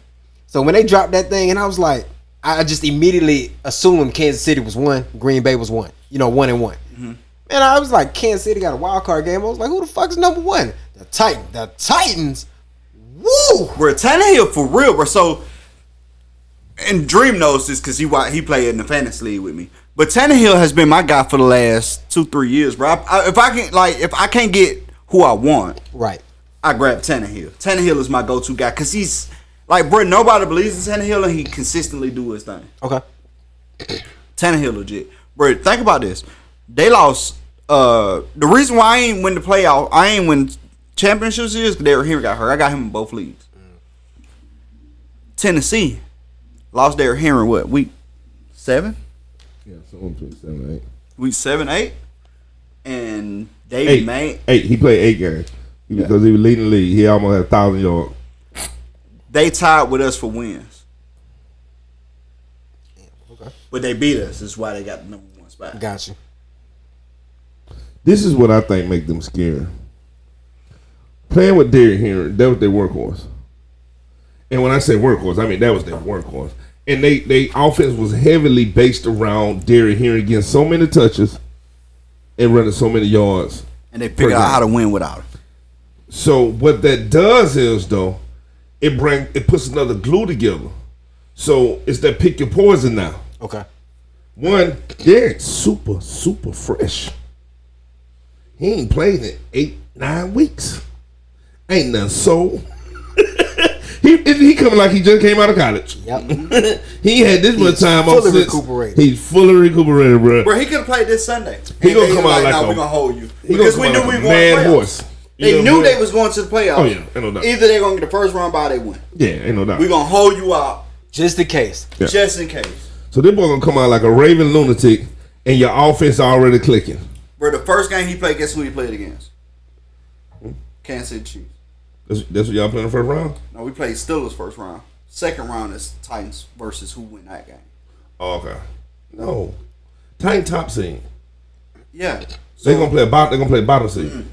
So when they dropped that thing, and I was like, I just immediately assumed Kansas City was 1, Green Bay was 1. 1-1. Mm-hmm. Man, I was like, Kansas City got a wild card game. I was like, who the fuck is number one? The Titans. Woo! Bro, Tannehill for real, bro. So, and Dream knows this because he played in the fantasy league with me. But Tannehill has been my guy for the last 2-3 years, bro. If I can't get who I want, right, I grab Tannehill. Tannehill is my go-to guy because he's like, bro, nobody believes in Tannehill and he consistently do his thing. Okay. Tannehill legit, bro. Think about this. They lost. The reason why I ain't win the playoff, I ain't win championships is because Derrick Henry got hurt. I got him in both leagues. Tennessee lost Derrick Henry. What, week 7? Yeah, somewhere between 7 and 8. Week 7, 8, and they made 8. He played 8 games because he was leading the league. He almost had 1,000 yards. They tied with us for wins. Okay. But they beat us. That's why they got the number 1 spot. Got you. This is what I think make them scary. Playing with Derrick Henry, that was their workhorse. And when I say workhorse, I mean that was their workhorse. And they offense was heavily based around Derrick Henry getting so many touches and running so many yards. And they figured out how to win without him. So what that does is though, it puts another glue together. So it's that pick your poison now. Okay. One, Derrick's super fresh. He ain't played in 8-9 weeks. Ain't nothing so. He coming like he just came out of college. Yep. He had this much time off. Fully recuperated. He's fully recuperated, bro. Bro, he could have played this Sunday. He gonna come out like we're gonna hold you he because we knew we like won mad playoffs. Horse. They knew they was going to the playoffs. Oh yeah, ain't no doubt. Either they're gonna get the first round bye, they win. Yeah, ain't no doubt. We gonna hold you out just in case. Yeah. Just in case. So this boy gonna come out like a raving lunatic, and your offense already clicking. Bro, the first game he played, guess who he played against? Kansas City Chiefs. That's what y'all playing the first round? No, we played Steelers first round. Second round is Titans versus who win that game. Oh, okay. No. Titan top seed. Yeah. So, they're gonna play bottom seed.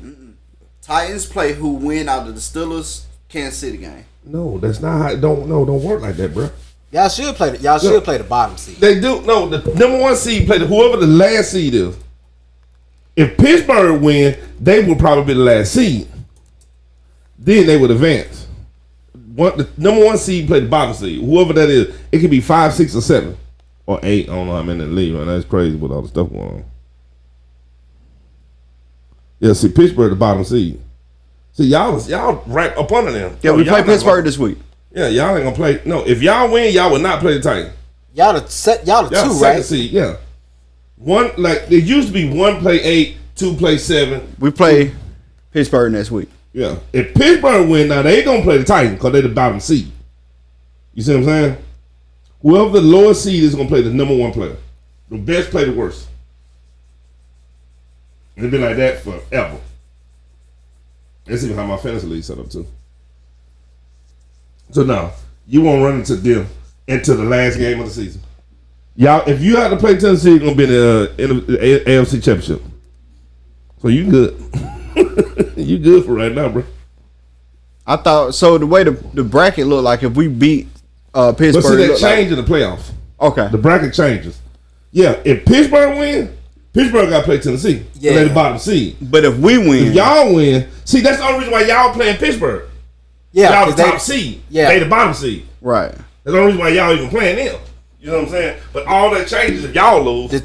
Titans play who win out of the Steelers Kansas City game. No, that's not how don't work like that, bro. Y'all should play the bottom seed. They do. No, the number 1 seed play whoever the last seed is. If Pittsburgh win, they will probably be the last seed. Then they would advance. The number 1 seed play the bottom seed. Whoever that is, it could be 5, 6, or 7, or 8. I don't know how many in the league. Man, that's crazy with all the stuff going on. Yeah, see, Pittsburgh the bottom seed. See, y'all right up under them. Yeah, we play Pittsburgh this week. Yeah, y'all ain't gonna play. No, if y'all win, y'all will not play the Titans. Y'all the 2, right? Seed, yeah. One like there used to be 1 play 8, 2 play 7. We play Pittsburgh next week. Yeah. If Pittsburgh win, now they ain't gonna play the Titans because they're the bottom seed. You see what I'm saying? Whoever the lowest seed is gonna play the number 1 player. The best play the worst. It'll be like that forever. That's even how my fantasy league set up too. So now you won't run into them into the last game of the season. Y'all, if you had to play Tennessee, you're gonna be in the AFC Championship. So you good. You good for right now, bro. I thought so. The way the bracket looked like, if we beat Pittsburgh, but see, that change in the playoffs. Okay, the bracket changes. Yeah, if Pittsburgh win, Pittsburgh got to play Tennessee. Yeah, they're the bottom seed. But if we win, if y'all win, see that's the only reason why y'all playing Pittsburgh. Yeah, y'all the top seed. Yeah, they the bottom seed. Right. That's the only reason why y'all even playing them. You know what I'm saying? But all that changes if y'all lose. The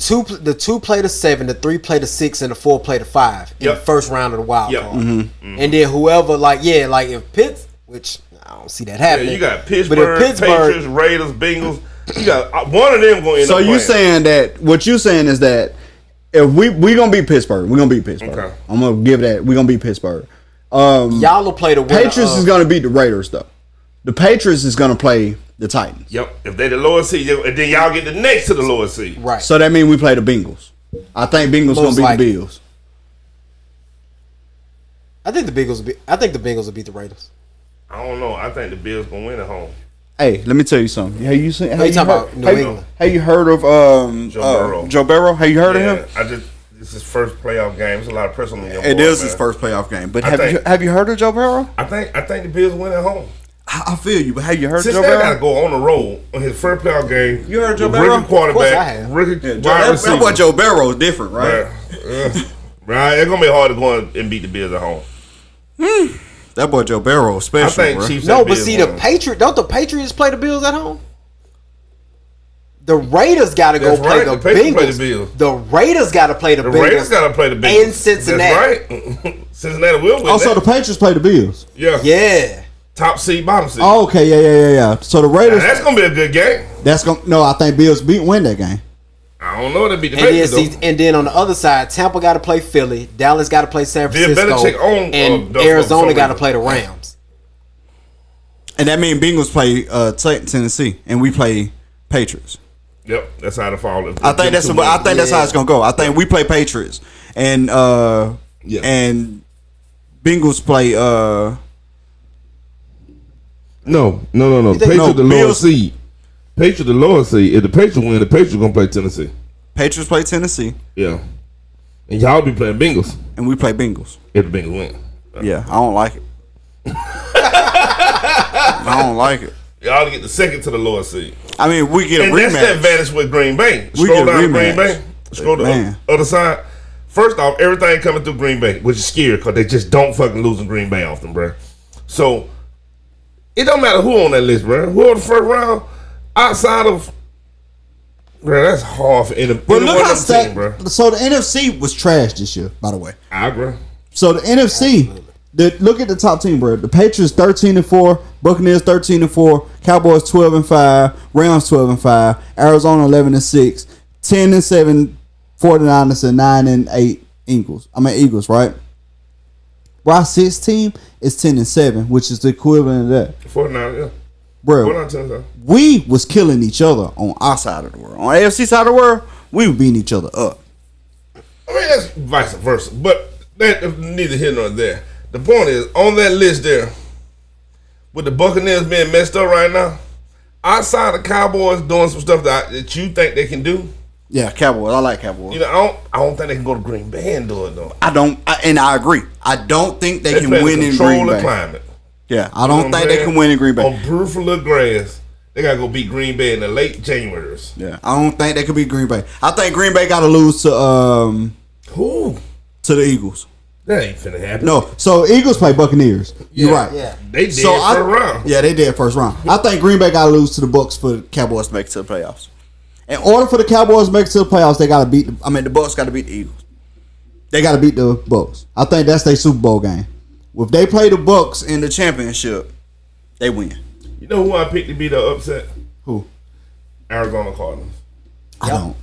2 play the 7, the 3 play the 6, and the 4 play the 5 in the first round of the wild card. And then whoever if Pitts, which I don't see that happening. Yeah, you got Pittsburgh, Patriots, Raiders, Bengals. You got one of them going. So you saying that what you saying is that if we gonna beat Pittsburgh, we're gonna beat Pittsburgh. Okay. I'm gonna give that we're gonna beat Pittsburgh. Y'all will play the winner. Patriots is gonna beat the Raiders though. The Patriots is gonna play the Titans. Yep. If they the lowest seed, and then y'all get the next to the lowest seed. Right. So that means we play the Bengals. I think Bengals gonna beat the Bills. I think the Bengals will beat the Raiders. I don't know. I think the Bills gonna win at home. Hey, let me tell you something. Have you seen? Have you heard of Joe Burrow? Have you heard of him? This is his first playoff game. There's a lot of pressure on him. It is his first playoff game. But have you heard of Joe Burrow? I think the Bills win at home. I feel you, but have you heard Since Joe Burrow? Got to go on the road on his first playoff game. You heard Joe Burrow? Rookie quarterback, rookie wide receiver. That boy Joe Burrow is different, right? Right, it's gonna be hard to go and beat the Bills at home. That boy Joe Burrow special, I think bro. Chiefs. No, and but Bills see, win. the Patriots, don't the Patriots play the Bills at home? The Raiders got to go That's play right, the the Patriots Bengals. play the Bills. The Raiders got to play the The Bengals. Raiders got to play the Bengals. And Cincinnati. That's right. Cincinnati will win. Also, that. the Patriots play the Bills. Yeah. Yeah. Top seed, bottom seed. Oh, okay, yeah. So the Raiders. Now, that's gonna be a good game. I think Bills win that game. I don't know. They beat the And then, Patriots. though. and then on the other side, Tampa got to play Philly. Dallas got to play San Bill Francisco. Belichick owned, And Dustin Arizona for got to some play the Rams. And that means Bengals play Tennessee, and we play Patriots. Yep, that's how the fall. I think that's how it's gonna go. I think we play Patriots, and and Bengals play. No. think- Patriots No, the lower Bills- seed. Patriots the lower seed. If the Patriots win, the Patriots gonna play Tennessee. Patriots play Tennessee, Yeah. And y'all be playing Bengals and we play Bengals. if the Bengals win. Yeah, I don't like it. I don't like it. Y'all get the second to the lower seed. I mean, we get a And that's the rematch. advantage with Green Bay. We Scroll get a down to Green rematch. Bay. Scroll to Man. the other side. First off, everything coming through Green Bay, which is scary because they just don't fucking lose in Green Bay often, bro. So it don't matter who on that list, bro. Who on the first round outside of, bro, that's hard for any But look one how of them team, stacked. bro. So the NFC was trash this year, by the way. I agree. So the NFC, look at the top team, bro. The Patriots 13-4, Buccaneers 13-4, Cowboys 12-5, Rams 12-5, Arizona 11-6, 10-7, 49ers, and 9-8 Eagles. Eagles, right? Ross 6 team is 10-7, which is the equivalent of that, 49, yeah. bro. 49 10. We was killing each other on our side of the world. On the AFC side of the world, we were beating each other up. I mean, that's vice versa. But that neither here nor there. The point is, on that list there, with the Buccaneers being messed up right now, outside of Cowboys doing some stuff that you think they can do, Yeah, Cowboys. I like Cowboys. you know, I don't think they can go to Green Bay and do it though. And I agree. I don't think they can play win to in control Green the Bay. climate. Yeah, I You know don't what think I'm they saying? can win in Green Bay. On beautiful little grass, they gotta go beat Green Bay in the late Januarys. Yeah, I don't think they could beat Green Bay. I think Green Bay got to lose to Who? the Eagles. That ain't finna happen. No, so Eagles play Buccaneers. You're right. Yeah. They did So for a round. Yeah, they did first round. I think Green Bay got to lose to the Bucks for the Cowboys to make it to the playoffs. In order for the Cowboys to make it to the playoffs, they got to beat. The Bucks got to beat the Eagles. They got to beat the Bucks. I think that's their Super Bowl game. If they play the Bucks in the championship, they win. You know who I picked to be the upset? Who? Arizona Cardinals. I don't.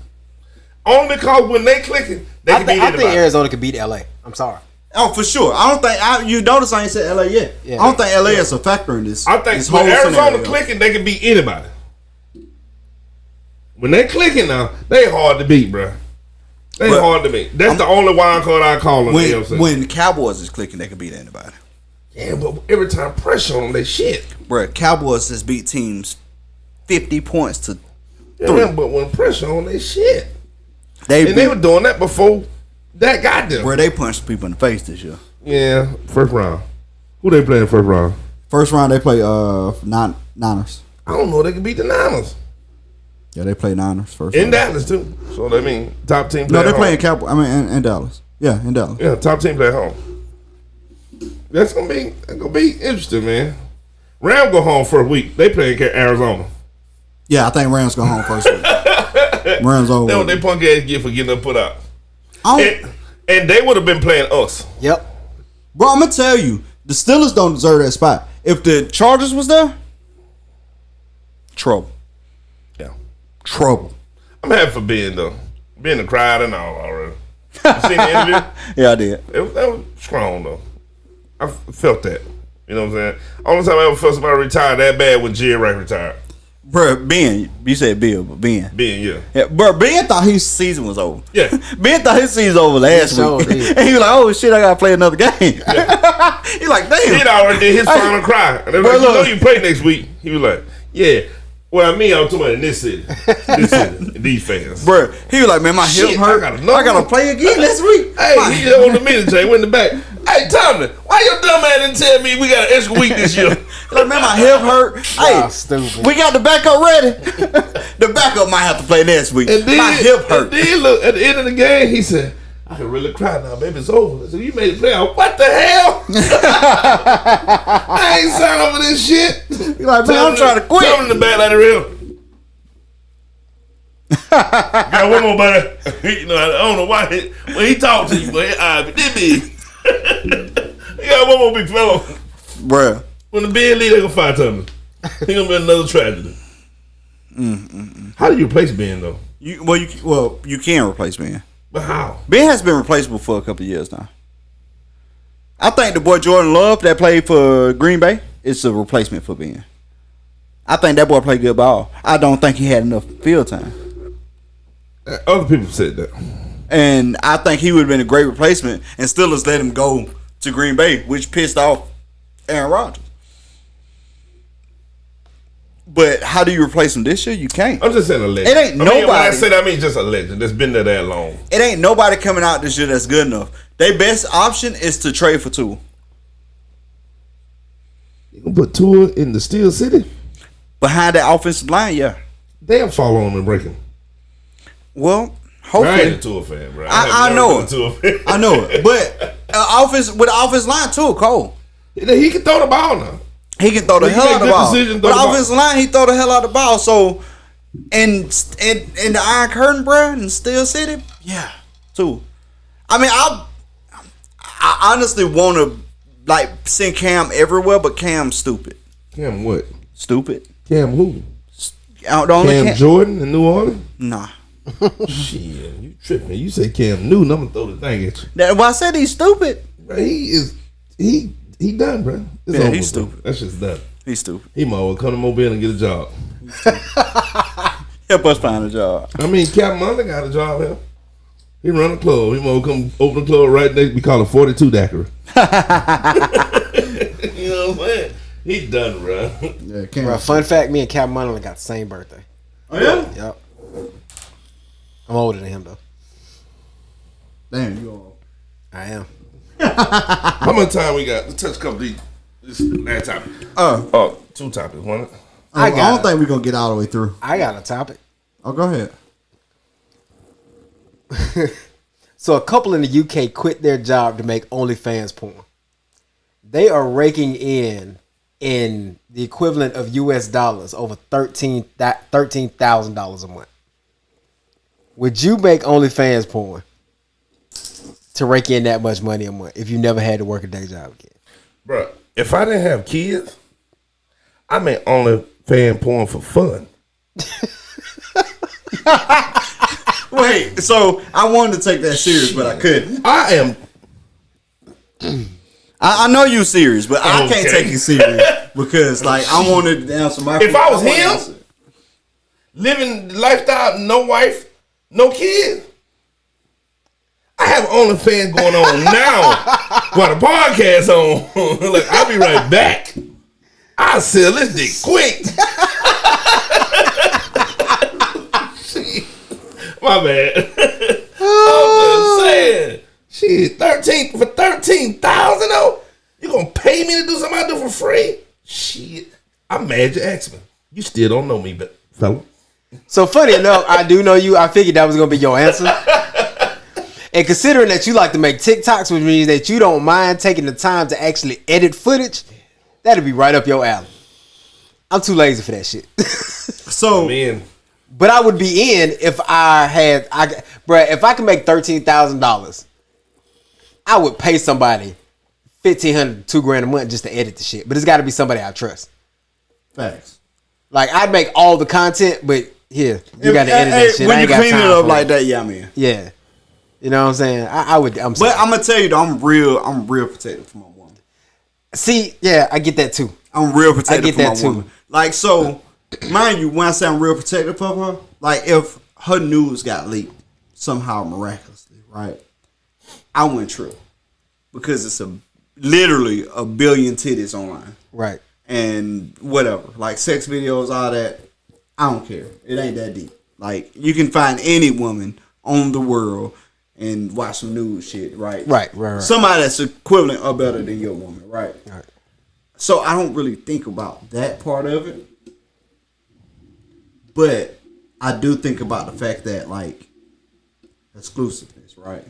Only because when they clicking, they I can beat think anybody. Arizona could beat LA. I'm sorry. Oh, for sure. I don't think you notice I ain't said LA yet. Yeah. I don't think LA is a factor in this. I think this when whole Arizona scenario. clicking, they can beat anybody. When they clicking now, they hard to beat, bro. They But hard to beat. That's the only wild card I call them. When the Cowboys is clicking, they can beat anybody. Yeah, but every time pressure on them, they shit. Bro, Cowboys has beat teams 50 points to Yeah, but when pressure on, they shit. they And they were doing that before that got them. where they punched people in the face this year. Yeah, first round. Who they playing first round? First round they play Niners. I don't know. They can beat the Niners Yeah, they play Niners first. in round. Dallas too. So that mean top team. No, Play they're at playing home. Cowboys. In Dallas. Yeah, in Dallas. Yeah, top team play at home. That's gonna be interesting, man. Rams go home for a week. They play in Arizona. Yeah, I think Rams go home first week. Rams over. That's what they punk ass get for getting them put out. I don't- And they would have been playing us. Yep. Bro, I'm gonna tell you, the Steelers don't deserve that spot. If the Chargers was there, trouble. Yeah. Trouble. I'm happy for being though. Being the crowd and all already. You seen the interview? Yeah, I did. That was strong though. I felt that. You know what I'm saying? Only time I ever felt somebody retired that bad when Jerry Rice retired. Bro, Ben, you said Bill, but Ben. Being yeah. Yeah, bro, Ben thought his season was over. Yeah. Ben thought his season was over last sure week. did. And he was like, oh shit, I gotta play another game. He's like, damn. He'd already did his final cry. And they're Bro, like, you know look. you play next week. He was like, yeah. Well, I mean, I'm talking about in this city. This city. These fans. Bro, he was like, man, my hip Shit, hurt. I I gotta gotta play again next week. Hey, My he on the meeting, Jay. Went in the back. Hey, Tomlin, why your dumb ass didn't tell me we got an extra week this year? Like, man, my hip hurt. Hey, stupid. we got the backup ready. The backup might have to play next week. And then, My hip hurt. And then look, at the end of the game, he said, I can really cry now, baby. It's over. So you made it play out. What the hell? I ain't signed up for this shit. You're like, man, I'm trying to quit. Tell him in the back like the real. Got one more, buddy. You know, I don't know why when he talked to you, but his eyes did be. He got one more big fellow. Bruh. When the Ben leave, they gonna fire Tubman. He gonna be another tragedy. How do you replace Ben though? You can replace Ben. But how? Ben has been replaceable for a couple of years now. I think the boy Jordan Love that played for Green Bay is a replacement for Ben. I think that boy played good ball. I don't think he had enough field time. Other people said that. And I think he would have been a great replacement, and Steelers let him go to Green Bay, which pissed off Aaron Rodgers. But how do you replace him this year? You can't. I'm just saying a legend. It ain't nobody. When I say that, I mean just a legend that's been there that long. It ain't nobody coming out this year that's good enough. Their best option is to trade for Tua. You gonna put Tua in the Steel City? Behind that offensive line, yeah. They'll fall on him and break him. Well, I hopefully. ain't a Tua fan, bro. I know it. Tua fan. I know it. But with the offensive line, Tua Cole. He can throw the ball now. He can throw the hell out of the ball. Decisions, But offensive line, he throw the hell out of the ball. So, in the Iron Curtain, bro, in Steel City, yeah, Tua. I mean, I honestly want to like send Cam everywhere, but Cam's stupid. Cam what? Stupid. Cam who? Cam Jordan in New Orleans? Nah. Shit, you tripping. You say Cam Newton, I'm going to throw the thing at you. That's why I said he's stupid. Bro, he done, bro. It's over, he's bro. stupid. That's just done. He's stupid. He might well come to Mobile and get a job. Help us find a job. I mean, Captain Munder got a job here. He run a club. He might well come open a club right next. We call it 42 Daiquiri. You know what I'm saying? He done, bro. Yeah, Bro, fun fact, me and Cap Money got the same birthday. Oh, yeah? Yep. I'm older than him, though. Damn, you all. I am. How much time we got? Let's touch a couple of these. This last topic. Two topics, one. I don't think we're going to get all the way through. I got a topic. Oh, go ahead. So a couple in the UK quit their job to make OnlyFans porn. They are raking in the equivalent of US dollars over $13,000 a month. Would you make OnlyFans porn to rake in that much money a month if you never had to work a day job again? Bro, if I didn't have kids, I made OnlyFans porn for fun. Wait, so I wanted to take that serious, but I couldn't. I am. I know you serious, but I can't Okay. take you serious because, like, I wanted to answer my. If I was him, living the lifestyle, no wife, no kids, I have OnlyFans going on now while the podcast on. Like, I'll be right back. I'll sell this dick quick. My bad. I'm just saying. Shit, 13 for 13,000 though. You gonna pay me to do something I do for free? Shit, I'm mad you asked me. You still don't know me, but fella. So funny enough, I do know you. I figured that was gonna be your answer. And considering that you like to make TikToks, which means that you don't mind taking the time to actually edit footage, that'd be right up your alley. I'm too lazy for that shit. So, Man, But I would be in if if I could make $13,000, I would pay somebody $1,500 to $2,000 a month just to edit the shit. But it's got to be somebody I trust. facts. Like, I'd make all the content, but here, you got to edit that shit. When I you ain't got clean time it up for like that, yeah, I'm in. Yeah. You know what I'm saying? I would. I'm sorry. But I'm gonna tell you though, I'm real protective for my woman. See, yeah, I get that too. I'm real protective get for my that too. woman. Like, so, mind you, when I say I'm real protective of her, like if her news got leaked somehow miraculously, right? I wouldn't trip because it's literally a billion titties online, Right. and whatever, like sex videos, all that. I don't care. It ain't that deep. Like, you can find any woman on the world and watch some news shit, right? Right. Somebody that's equivalent or better than your woman, right? Right. So I don't really think about that part of it. But I do think about the fact that, like, exclusiveness, right?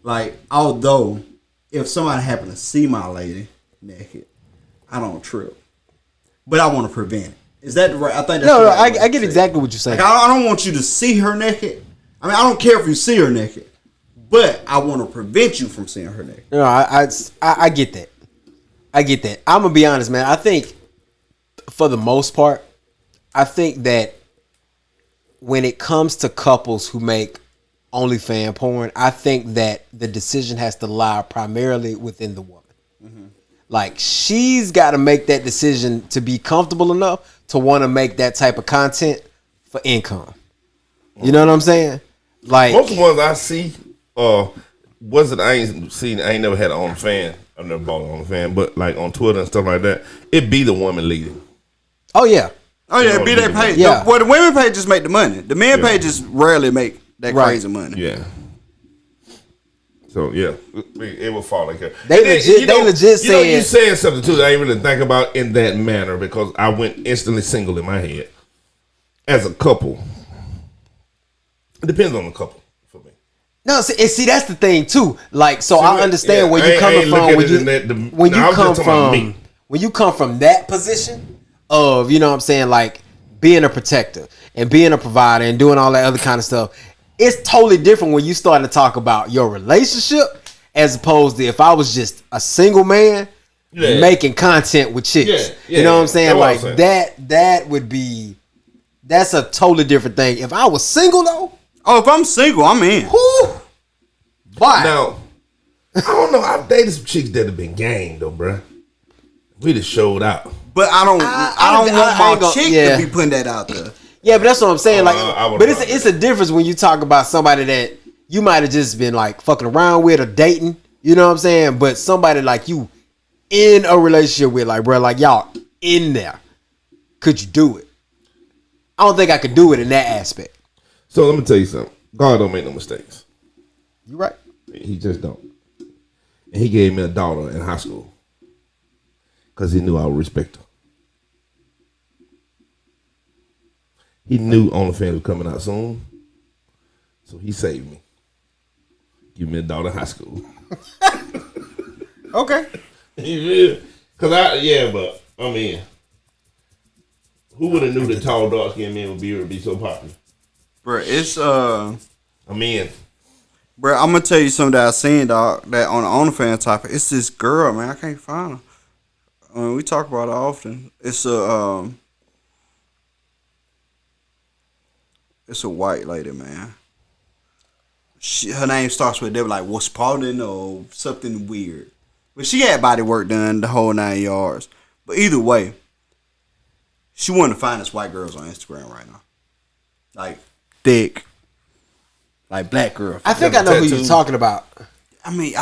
Like, although if somebody happened to see my lady naked, I don't trip, but I want to prevent it. Is that right? I think that's No, right I get exactly what you're saying. Like, I don't want you to see her naked. I mean, I don't care if you see her naked, but I want to prevent you from seeing her naked. No, I get that. I get that. I'm gonna be honest, man. I think for the most part, I think that when it comes to couples who make OnlyFans porn, I think that the decision has to lie primarily within the woman. Mm-hmm. Like, she's got to make that decision to be comfortable enough to want to make that type of content for income. You know what I'm saying? Like, most of the ones I see, I ain't never had an OnlyFans. I've never bought an OnlyFans, but like on Twitter and stuff like that, it be the woman leading. Oh yeah. It be their page. Yeah. The women pages make the money. The men pages rarely make that crazy money. Yeah. So yeah, it will fall like that. They legit said, you saying something too that I ain't really think about in that manner, because I went instantly single in my head. As a couple, it depends on the couple for me. No, see that's the thing too. Like, so I understand where you're coming from. When you come from that position of, you know what I'm saying, like being a protector and being a provider and doing all that other kind of stuff. It's totally different when you start to talk about your relationship as opposed to if I was just a single man making content with chicks. You know what I'm saying? Like that would be, that's a totally different thing. If I was single though. Oh, if I'm single, I'm in. Whoo. Bye. Now, I don't know. I've dated some chicks that have been gang though, bruh. We just showed out. But I don't want my chick to be putting that out there. Yeah, but that's what I'm saying. Like, but it's a difference when you talk about somebody that you might have just been like fucking around with or dating. You know what I'm saying? But somebody like you in a relationship with, like, bro, like y'all in there. Could you do it? I don't think I could do it in that aspect. So let me tell you something. God don't make no mistakes. You right. He just don't. And he gave me a daughter in high school because he knew I would respect her. He knew OnlyFans was coming out soon, so he saved me. Give me a daughter in high school. Okay. But I mean, who would have knew that tall, dark skinned men would be so popular? Bro, it's I'm in. Bro, I'm gonna tell you something that I seen, dog. That on the OnlyFans topic, it's this girl, man. I can't find her. I mean, we talk about it often. It's a white lady, man. Her name starts with, they were like, what's Spalding or something weird. But she had body work done the whole 9 yards. But either way, she one of the finest white girls on Instagram right now. Like, thick. Like, black girl. I think I know who you're talking about. I mean,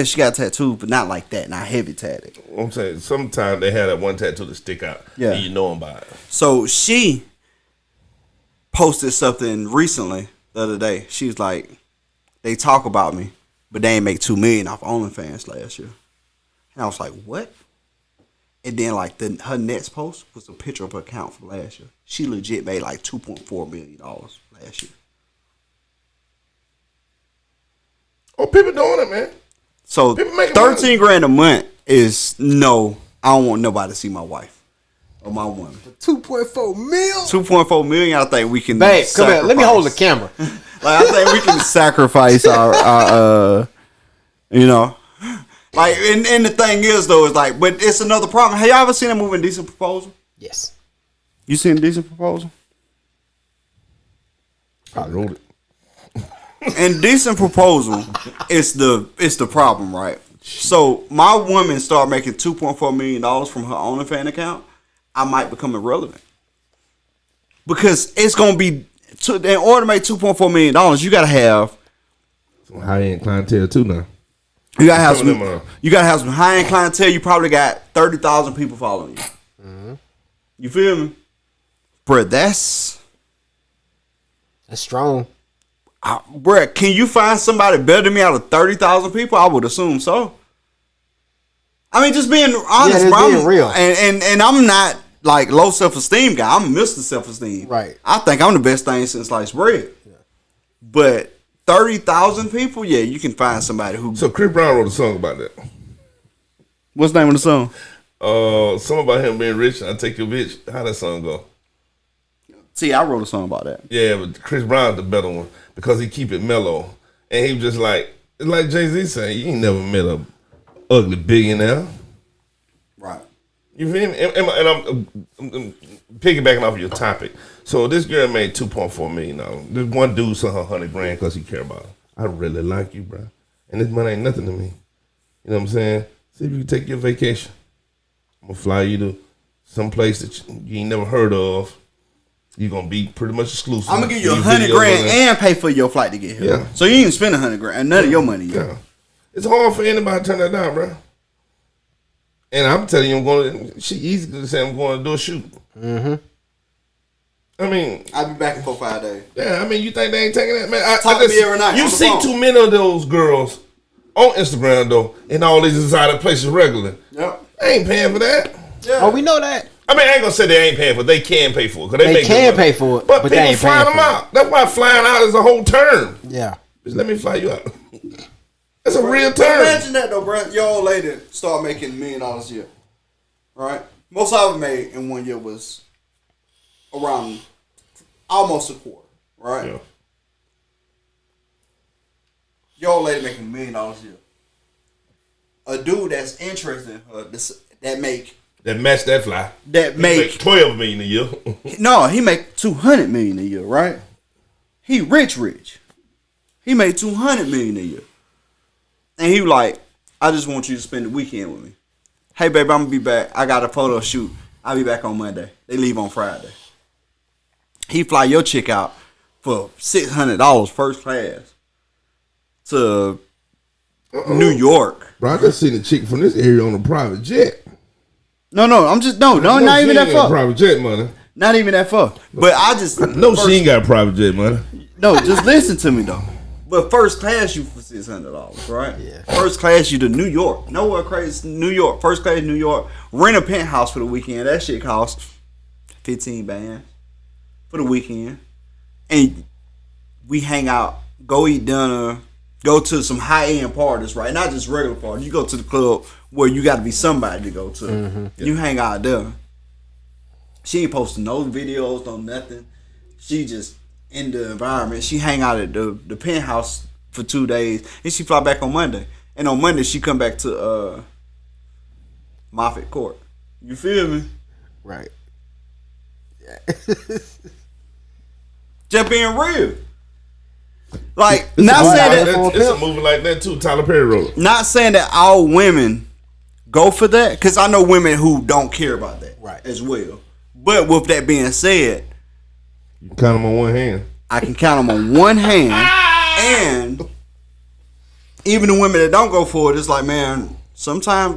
she got a tattoo, but not like that. Not heavy tatted. I'm saying, sometimes they have that one tattoo that stick out. Yeah. And you know them by it. So she posted something recently the other day. She was like, they talk about me, but they ain't make $2 million off OnlyFans last year. And I was like, what? And then like her next post was a picture of her account from last year. She legit made like $2.4 million last year. Oh, people doing it, man. So 13 grand a month is no. I don't want nobody to see my wife or my woman. 2.4 million. 2.4 million. I think we can. Babe, come here. Let me hold the camera. Like, I think we can sacrifice our you know. Like, and the thing is though, is like, but it's another problem. Have y'all ever seen a movie Indecent Proposal? Yes. You seen Indecent Proposal? I wrote it. Indecent Proposal is the problem, right? So my woman started making $2.4 million from her OnlyFans account. I might become irrelevant because it's gonna be in order to make $2.4 million, you gotta have some high end clientele too now. You gotta have some high end clientele. You probably got 30,000 people following you. Mm-hmm. You feel me, bro? That's strong. Bruh, can you find somebody better than me out of 30,000 people? I would assume so. I mean, just being honest, bro. Being real. And I'm not like low self-esteem guy. I'm Mr. Self-esteem. Right. I think I'm the best thing since sliced bread. Yeah. But 30,000 people, yeah, you can find somebody who. So Chris Brown wrote a song about that. What's the name of the song? Something about him being rich. I take your bitch. How that song go? See, I wrote a song about that. Yeah, but Chris Brown's the better one because he keep it mellow, and he was just like Jay-Z saying, you ain't never met a ugly billionaire. Right. You feel me? And I'm piggybacking off of your topic. So this girl made $2.4 million. This one dude sent her $100,000 because he cared about her. I really like you, bro. And this money ain't nothing to me. You know what I'm saying? See if you can take your vacation. I'm gonna fly you to some place that you ain't never heard of. You're gonna be pretty much exclusive. I'm gonna give you $100,000 and pay for your flight to get here. Yeah. So you ain't spend $100,000 and none of your money. Yeah. It's hard for anybody to turn that down, bro. And I'm telling you, she easy to say I'm going to do a shoot. Mm-hmm. I mean, I'll be back in 4 or 5 days. Yeah, I mean, you think they ain't taking that, man? Talk to me every night. You see too many of those girls on Instagram though, in all these exotic places regularly. Yep. They ain't paying for that. Yeah. Oh, we know that. I mean, I ain't gonna say they ain't paying for it. They can pay for it. Cause They can pay for it, But but people they ain't flying paying them for out. That's why flying out is a whole term. Yeah. Just let me fly you out. That's a real But term. imagine that though, bro. Your old lady start making $1 million a year. Right? Most I've made in 1 year was around almost a quarter. Right? Yeah. Your old lady making $1 million a year. A dude that's interested in her That match that fly. that He make $12 million a year. no, he make $200 million a year, right? He rich. He made $200 million a year. And he like, I just want you to spend the weekend with me. Hey, baby, I'm going to be back. I got a photo shoot. I'll be back on Monday. They leave on Friday. He fly your chick out for $600 first class to New York. Bro, I just seen a chick from this area on a private jet. No, not even that far. Private jet money. Not even that far. But I just... No, she ain't got private jet money. No, just listen to me, though. But first class you for $600, right? Yeah. First class you to New York. Nowhere crazy. New York. First class New York. Rent a penthouse for the weekend. That shit costs 15 bands for the weekend. And we hang out, go eat dinner, go to some high-end parties, right? Not just regular parties. You go to the club where you got to be somebody to go to. Mm-hmm. You hang out there. She ain't posting no videos, no nothing. She just in the environment. She hang out at the penthouse for 2 days, and she fly back on Monday. And on Monday, she come back to Moffett Court. You feel me? Right. Yeah. Just being real. Like, It's not saying that it's a movie like that too. Tyler Perry wrote. Not saying that all women go for that, because I know women who don't care about that, right, as well. But with that being said, you can count them on one hand. I can count them on one hand, and even the women that don't go for it, it's like, man, sometimes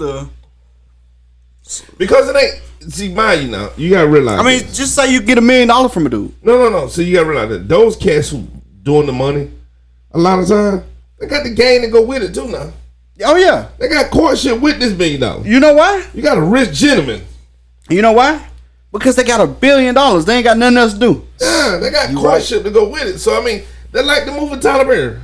because it ain't. See, mind you now, you gotta realize. I mean, just say you get $1 million from a dude. No. So you gotta realize that those cats who doing the money, a lot of time they got the game to go with it too. Now, oh yeah, they got courtship with this $1 million. You know why? You got a rich gentleman. You know why? Because they got $1 billion. They ain't got nothing else to do. Yeah, they got courtship to go with it. So I mean, they like the movie Tyler Perry.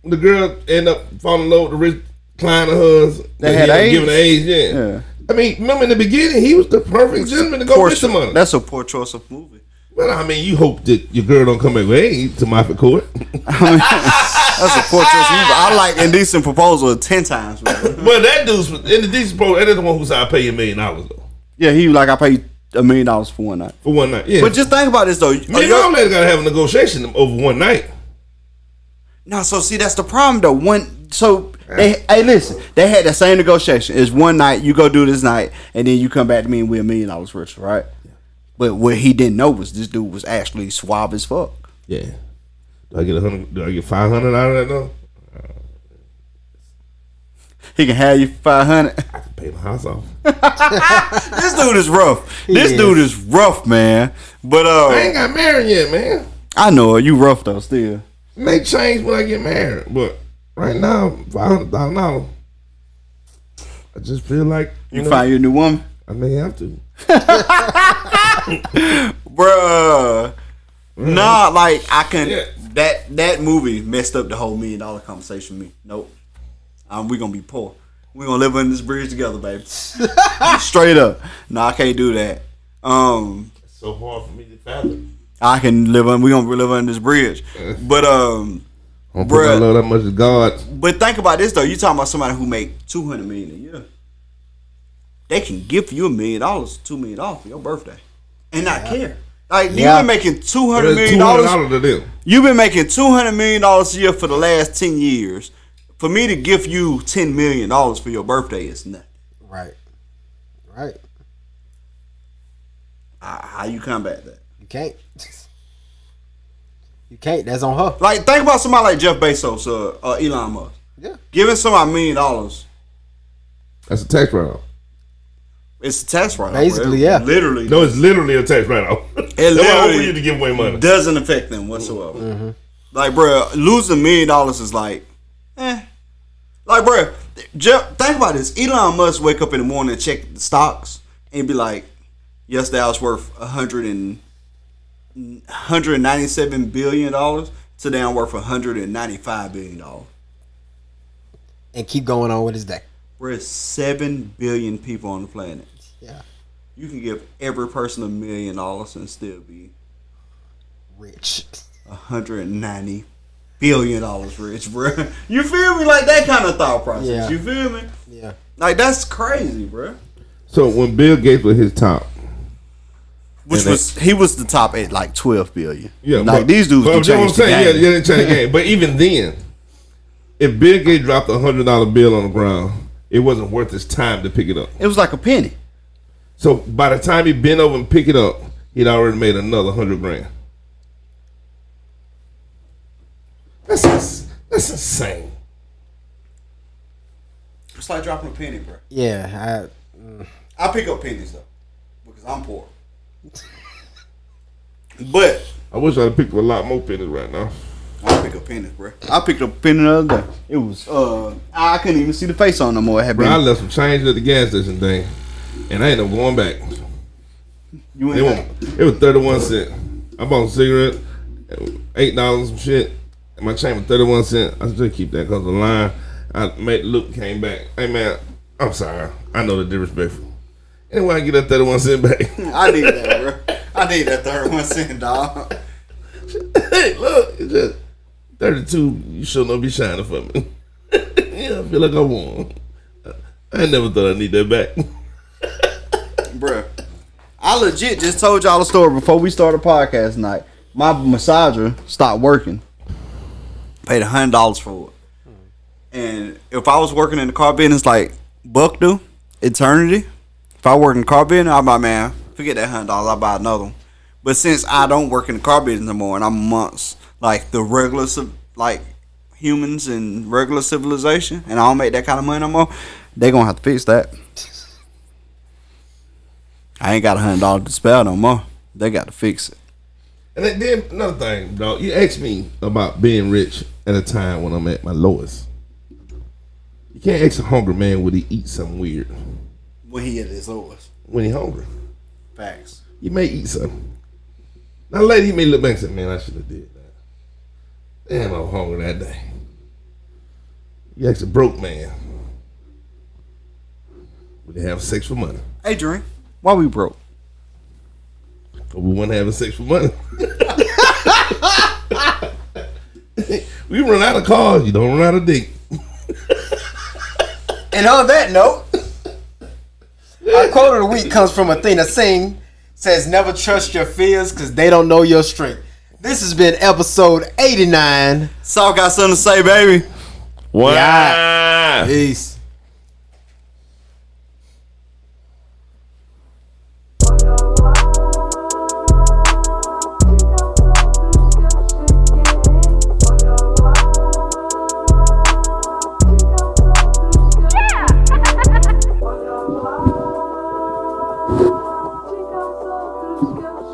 The girl end up falling in love with the rich client of hers. They had AIDS. Giving her AIDS, yeah. I mean, remember in the beginning, he was the perfect gentleman to go with the money. That's a poor choice of movie. Well, I mean, you hope that your girl don't come back with AIDS to Moffett Court. I mean, that's a poor choice of movie. I like Indecent Proposal 10 times. Well, that dude's in the Decent Proposal. That is the one who said I pay you $1 million though. Yeah, he was like, I pay $1 million for one night. For one night, yeah. But just think about this though. Me and all that gotta have a negotiation over one night. No, so see, that's the problem though. Hey, listen, they had that same negotiation. It's one night, you go do this night, and then you come back to me and we're $1 million richer, right? Yeah. But what he didn't know was this dude was actually suave as fuck. Yeah. Do I get 100? Do I get 500 out of that though? He can have you for 500. I can pay my house off. This dude is rough. Dude is rough, man. But I ain't got married yet, man. I know you rough though. Still may change when I get married, but right now $500,000. I just feel like you find your new woman. I may have to. Bruh. Nah, like I can. Yeah. That movie messed up the whole $1 million conversation with me. Nope. We gonna be poor. We gonna live under this bridge together, baby. Straight up. No, I can't do that. It's so hard for me to fathom. We gonna live under this bridge. But bruh, I love that much as God. But think about this though. You talking about somebody who make $200 million a year. They can give you $1 million, $2 million for your birthday, and not care. Like you've been making $200 million. $200 to them. You've been making $200 million a year for the last 10 years. For me to give you $10 million for your birthday is nothing. Right. How you combat that? You can't. That's on her. Like think about somebody like Jeff Bezos or Elon Musk. Yeah. Giving somebody $1 million. That's a tax write-off. It's a tax write-off. Basically, yeah. Literally. No, it's literally a tax write-off. It literally you to give away money. Doesn't affect them whatsoever. Mm-hmm. Like, bro, losing $1 million is like, Like, bro, think about this. Elon Musk wake up in the morning and check the stocks and be like, yesterday I was worth $197 billion. Today I'm worth $195 billion. And keep going on with his day. We're 7 billion people on the planet. Yeah. You can give every person $1 million and still be rich. $190 billion rich, bro. You feel me? Like that kind of thought process. Yeah. You feel me? Yeah. Like that's crazy, bro. So when Bill Gates was his top, he was the top at like 12 billion. Yeah, like these dudes can change the game. Yeah, they change the game. But even then, if Bill Gates dropped $100 bill on the ground, it wasn't worth his time to pick it up. It was like a penny. So by the time he bent over and picked it up, he'd already made another $100,000. That's insane. It's like dropping a penny, bro. Yeah, I pick up pennies though, because I'm poor. But I wish I'd picked up a lot more pennies right now. I pick up pennies, bro. I picked up a penny the other day. It was I couldn't even see the face on no more. It had been. Bro, I left some change at the gas station thing, and I ended up going back. It was 31 cents. I bought a cigarette, $8 some shit. And my chain was 31 cents. I still keep that because the line I made look came back. Hey man, I'm sorry. I know the disrespectful. Anyway, I get that 31 cent back. I need that, bro. I need that 31 cent, dog. Hey, look, it's just 32. You should not be shining for me. Yeah, I feel like I won. I never thought I'd need that back. Bruh, I legit just told y'all a story before we started podcast tonight. My massager stopped working. Paid $100 for it. And if I was working in the car business like Buck do, Eterniti, if I work in the car business, I'd buy, man, forget that $100, I'll buy another one. But since I don't work in the car business anymore and I'm amongst like the regular like humans and regular civilization and I don't make that kind of money no more, they gonna have to fix that. I ain't got $100 to spare no more. They got to fix it. And then another thing, dog, you asked me about being rich at a time when I'm at my lowest. You can't ask a hungry man would he eat something weird. When he at his lowest. When he hungry. Facts. You may eat something. Now later he may look back and say, man, I should have did that. Damn, I was hungry that day. You ask a broke man, would they have sex for money? Hey, Dream, why we broke? But we weren't having sex for money. We run out of cars, you don't run out of dick. And on that note, our quote of the week comes from Athena Singh. Says, never trust your fears because they don't know your strength. This has been episode 89. Saul got something to say, baby. Wow. Yeah. Peace.